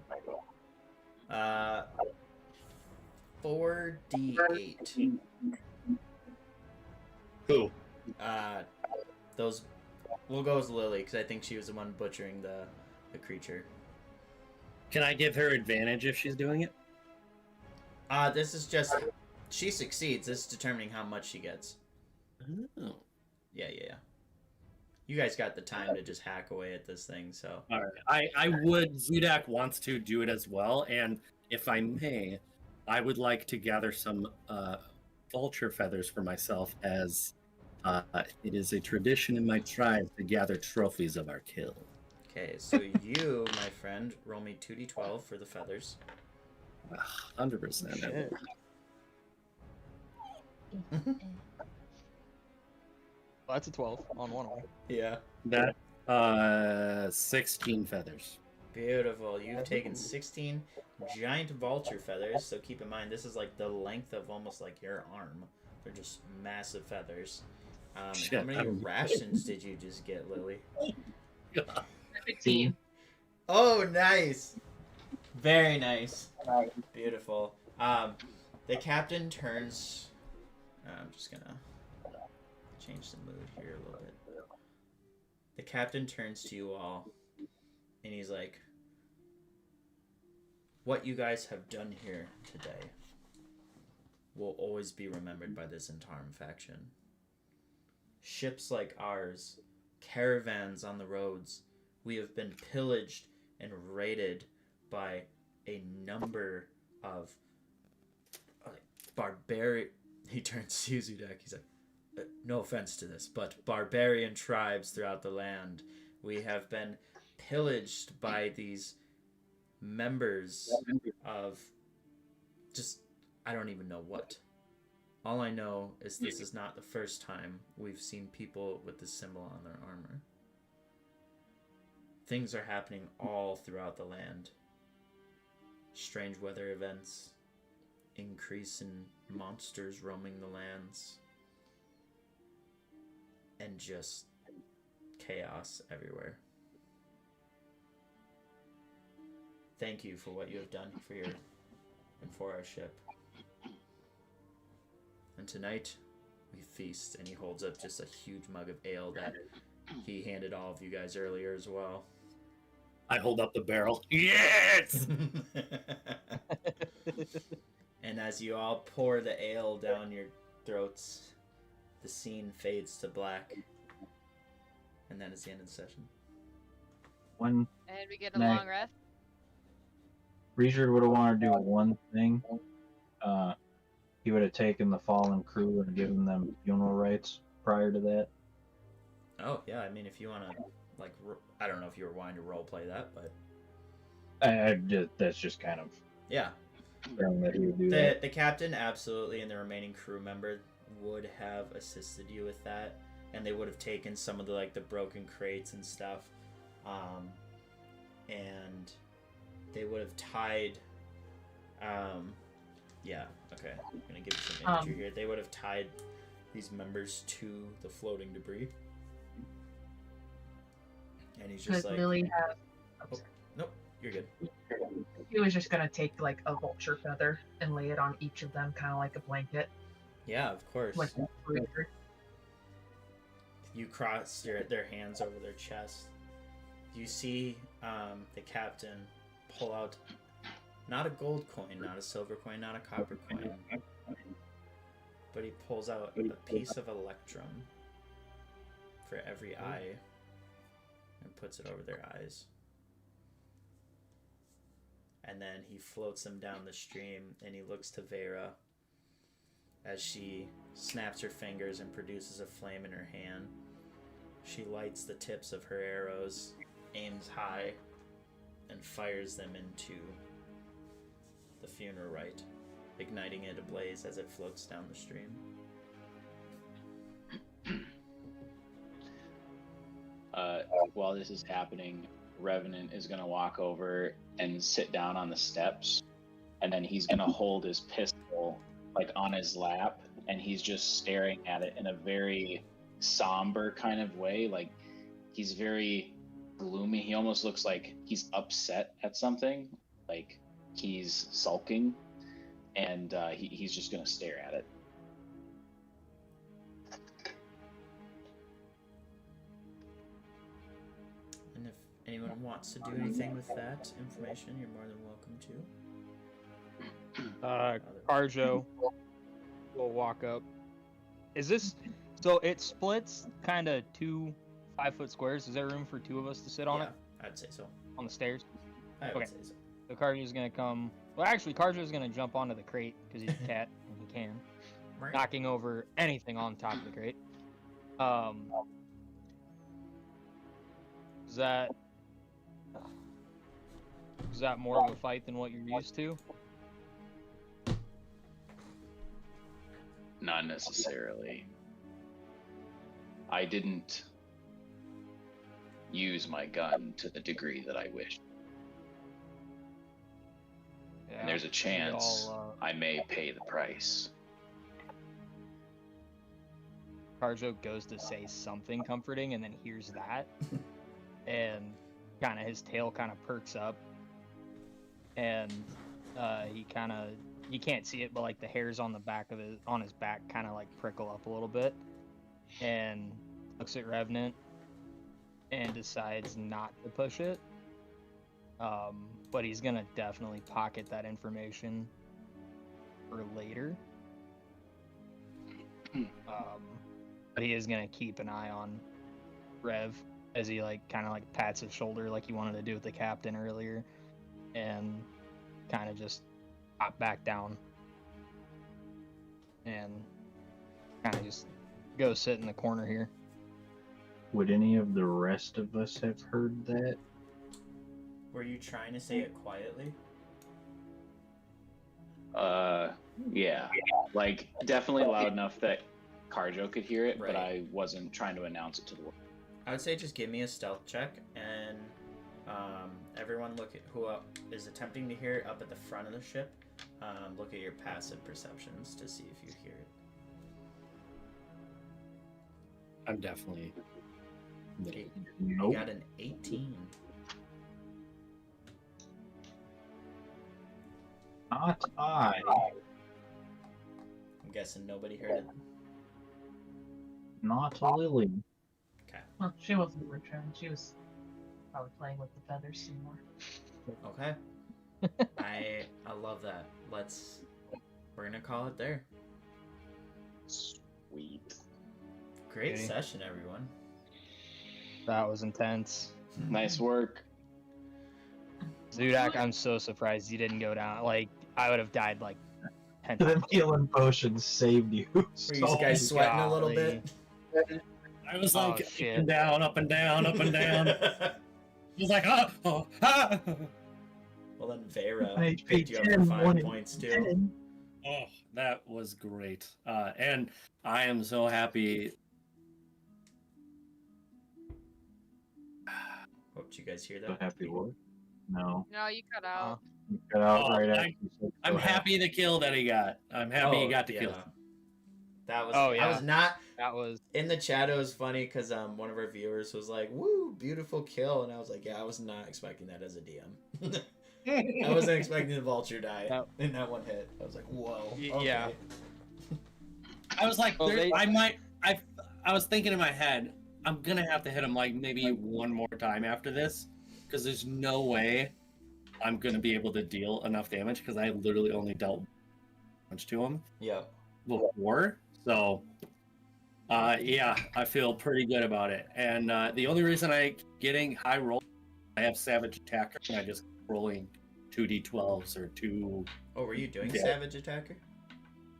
4d8. Who? Those. We'll go with Lily because I think she was the one butchering the creature. Can I give her advantage if she's doing it? This is just. She succeeds. This is determining how much she gets. Oh. Yeah. You guys got the time to just hack away at this thing, so. All right. I would. Zudak wants to do it as well, and if I may, I would like to gather some vulture feathers for myself, as it is a tradition in my tribe to gather trophies of our kill. Okay, so you, my friend, roll me 2d12 for the feathers. 100%. Shit. Well, that's a 12 on one of them. Yeah. That 16 feathers. Beautiful. You've taken 16 giant vulture feathers, so keep in mind this is like the length of almost like your arm. They're just massive feathers. How Shit, many I'm- rations did you just get, Lily? 15. Oh, nice. Very nice. Beautiful. The captain turns. I'm just gonna change the mood here a little bit. The captain turns to you all, and he's like, "What you guys have done here today will always be remembered by this Zhentarim faction. Ships like ours, caravans on the roads, we have been pillaged and raided by a number of barbarian." He turns to Zudak. He's like, "No offense to this, but barbarian tribes throughout the land. We have been pillaged by these members of just, I don't even know what. All I know is this is not the first time we've seen people with this symbol on their armor. Things are happening all throughout the land. Strange weather events, increase in monsters roaming the lands, and just chaos everywhere. Thank you for what you have done for your and for our ship. And tonight we feast." And he holds up just a huge mug of ale that he handed all of you guys earlier as well. I hold up the barrel. Yes! And as you all pour the ale down your throats, the scene fades to black. And that is the end of the session. When And we get a Nice. long rest. Richard would have wanted to do one thing, he would have taken the fallen crew and given them funeral rites prior to that. Oh, yeah, I mean, if you want to, like, I don't know if you were wanting to roleplay that, but That's just kind of yeah. thing that he would do that. The captain absolutely and the remaining crew member would have assisted you with that, and they would have taken some of the like the broken crates and stuff, and they would have tied. Yeah, okay. I'm gonna give you some imagery here. They would have tied these members to the floating debris, and he's just Could like, Lily have? Oh, nope, you're good. He was just gonna take like a vulture feather and lay it on each of them, kind of like a blanket, Yeah, of course. like a breeder. You cross their hands over their chest. You see the captain pull out not a gold coin, not a silver coin, not a copper coin, but he pulls out a piece of electrum for every eye and puts it over their eyes. And then he floats them down the stream, and he looks to Vera as she snaps her fingers and produces a flame in her hand. She lights the tips of her arrows, aims high, and fires them into the funeral rite, igniting it ablaze as it floats down the stream. While this is happening, Revenant is going to walk over and sit down on the steps, and then he's going to hold his pistol like on his lap, and he's just staring at it in a very somber kind of way. Like, he's very gloomy. He almost looks like he's upset at something, like he's sulking, and he's just going to stare at it. And if anyone wants to do anything with that information, you're more than welcome to. Carjo will walk up. Is this So it splits kind of 2 5-foot squares. Is there room for 2 of us to sit on Yeah, it I'd say so. on the stairs? I would Okay. say so. So Karja's gonna come. Well, actually, Karja's gonna jump onto the crate because he's a cat and he can, knocking over anything on top of the crate. Is that more of a fight than what you're used to? Not necessarily. I didn't use my gun to the degree that I wished. Yeah, And there's a we chance all, I may pay the price. Karjo goes to say something comforting and then hears that, and kind of his tail kind of perks up, and you can't see it, but like the hairs on the back of his back kind of like prickle up a little bit, and looks at Revenant and decides not to push it. But he's gonna definitely pocket that information for later. But he is gonna keep an eye on Rev as he like kind of like pats his shoulder like he wanted to do with the captain earlier, and kind of just hop back down and kind of just go sit in the corner here. Would any of the rest of us have heard that? Were you trying to say it quietly? Yeah. Like, definitely loud enough that Karjo could hear it, but Right. I wasn't trying to announce it to the world. I would say just give me a stealth check, and everyone look at who is attempting to hear it up at the front of the ship. Look at your passive perceptions to see if you hear it. I'm definitely. You Nope. got an 18. Not I. I'm guessing nobody heard it. Not Lily. Well, she wasn't returned. She was probably playing with the feathers some more. Okay. I love that. We're gonna call it there. Sweet. Great Okay. session, everyone. That was intense. Nice work. Zudak, I'm so surprised you didn't go down. Like, I would have died like 10 The times. healing potion saved you. Were you so guys sweating a little golly. bit? I was Oh, like up shit. and down, up and down, up and down. I was like, oh. Well, then Vera HP picked you up for 10, 5 1 in points too. 10. Oh, that was great. And I am so happy. Oh, did you guys hear So that? happy word? No. No, you cut out. You cut out Oh, right I- after you said I'm so happy the kill that he got. I'm happy he got the kill. That was. Oh, I yeah. was not That was in the chat. It was funny because one of our viewers was like, "Woo, beautiful kill," and I was like, "Yeah, I was not expecting that as a DM. I wasn't expecting the vulture die No. in that one hit. I was like, whoa. Yeah. okay. I was like, Well, there- they- I was thinking in my head, I'm gonna have to hit him like maybe one more time after this, because there's no way I'm gonna be able to deal enough damage because I literally only dealt damage to him Yep. before. So, yeah, I feel pretty good about it. And the only reason I getting high roll, I have Savage Attacker, and I just rolling 2d12s or 2 Oh, were you doing Yeah. Savage Attacker?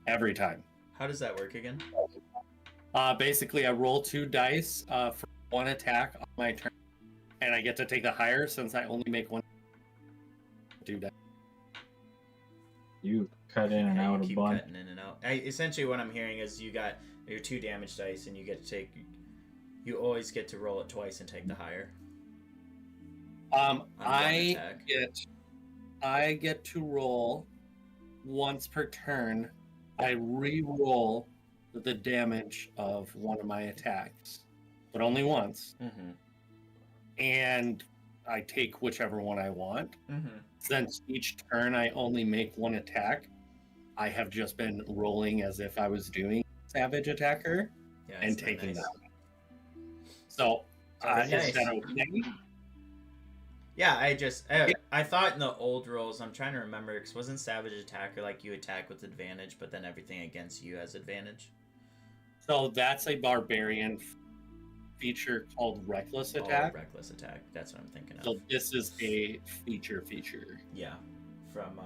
every time. How does that work again? Basically, I roll 2 dice for 1 attack on my turn, and I get to take the higher since I only make 1. Do that. You cut in and Yeah, you out a keep bunch. cutting in and out. Essentially, what I'm hearing is you got your 2 damage dice, and you get to take. You always get to roll it twice and take the higher. On one attack. I get to roll once per turn. I re-roll the damage of one of my attacks, but only once. Mm-hmm. And I take whichever one I want. Mm-hmm. Since each turn I only make 1 attack, I have just been rolling as if I was doing Savage Attacker Yeah, and isn't that taking nice? that. So, Very is that nice. okay? Yeah, I thought in the old rolls, I'm trying to remember, because wasn't Savage Attacker like you attack with advantage, but then everything against you has advantage? So that's a barbarian feature called Reckless Attack. Oh, reckless attack. That's what I'm thinking of. So this is a feature. Yeah, from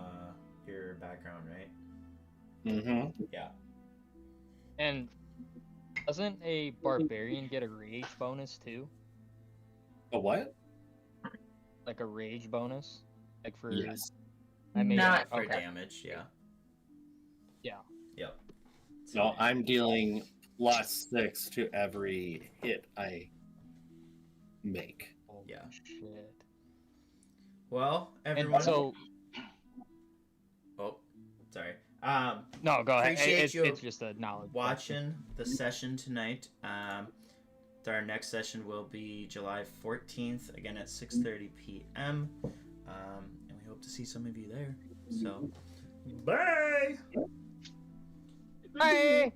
your background, right? Mm-hmm. Yeah. And doesn't a barbarian get a rage bonus too? A what? Like a rage bonus? Like for Yes. I made Not- For okay. damage, yeah. Yeah. Yep. No, I'm dealing +6 to every hit I make. Holy Yeah. Shit. Well, And everyone. so Oh, sorry. no, go ahead. Appreciate It's, you it's just a knowledge. watching the session tonight. Our next session will be July 14th, again at 6:30 p.m. And we hope to see some of you there. So, bye. Bye.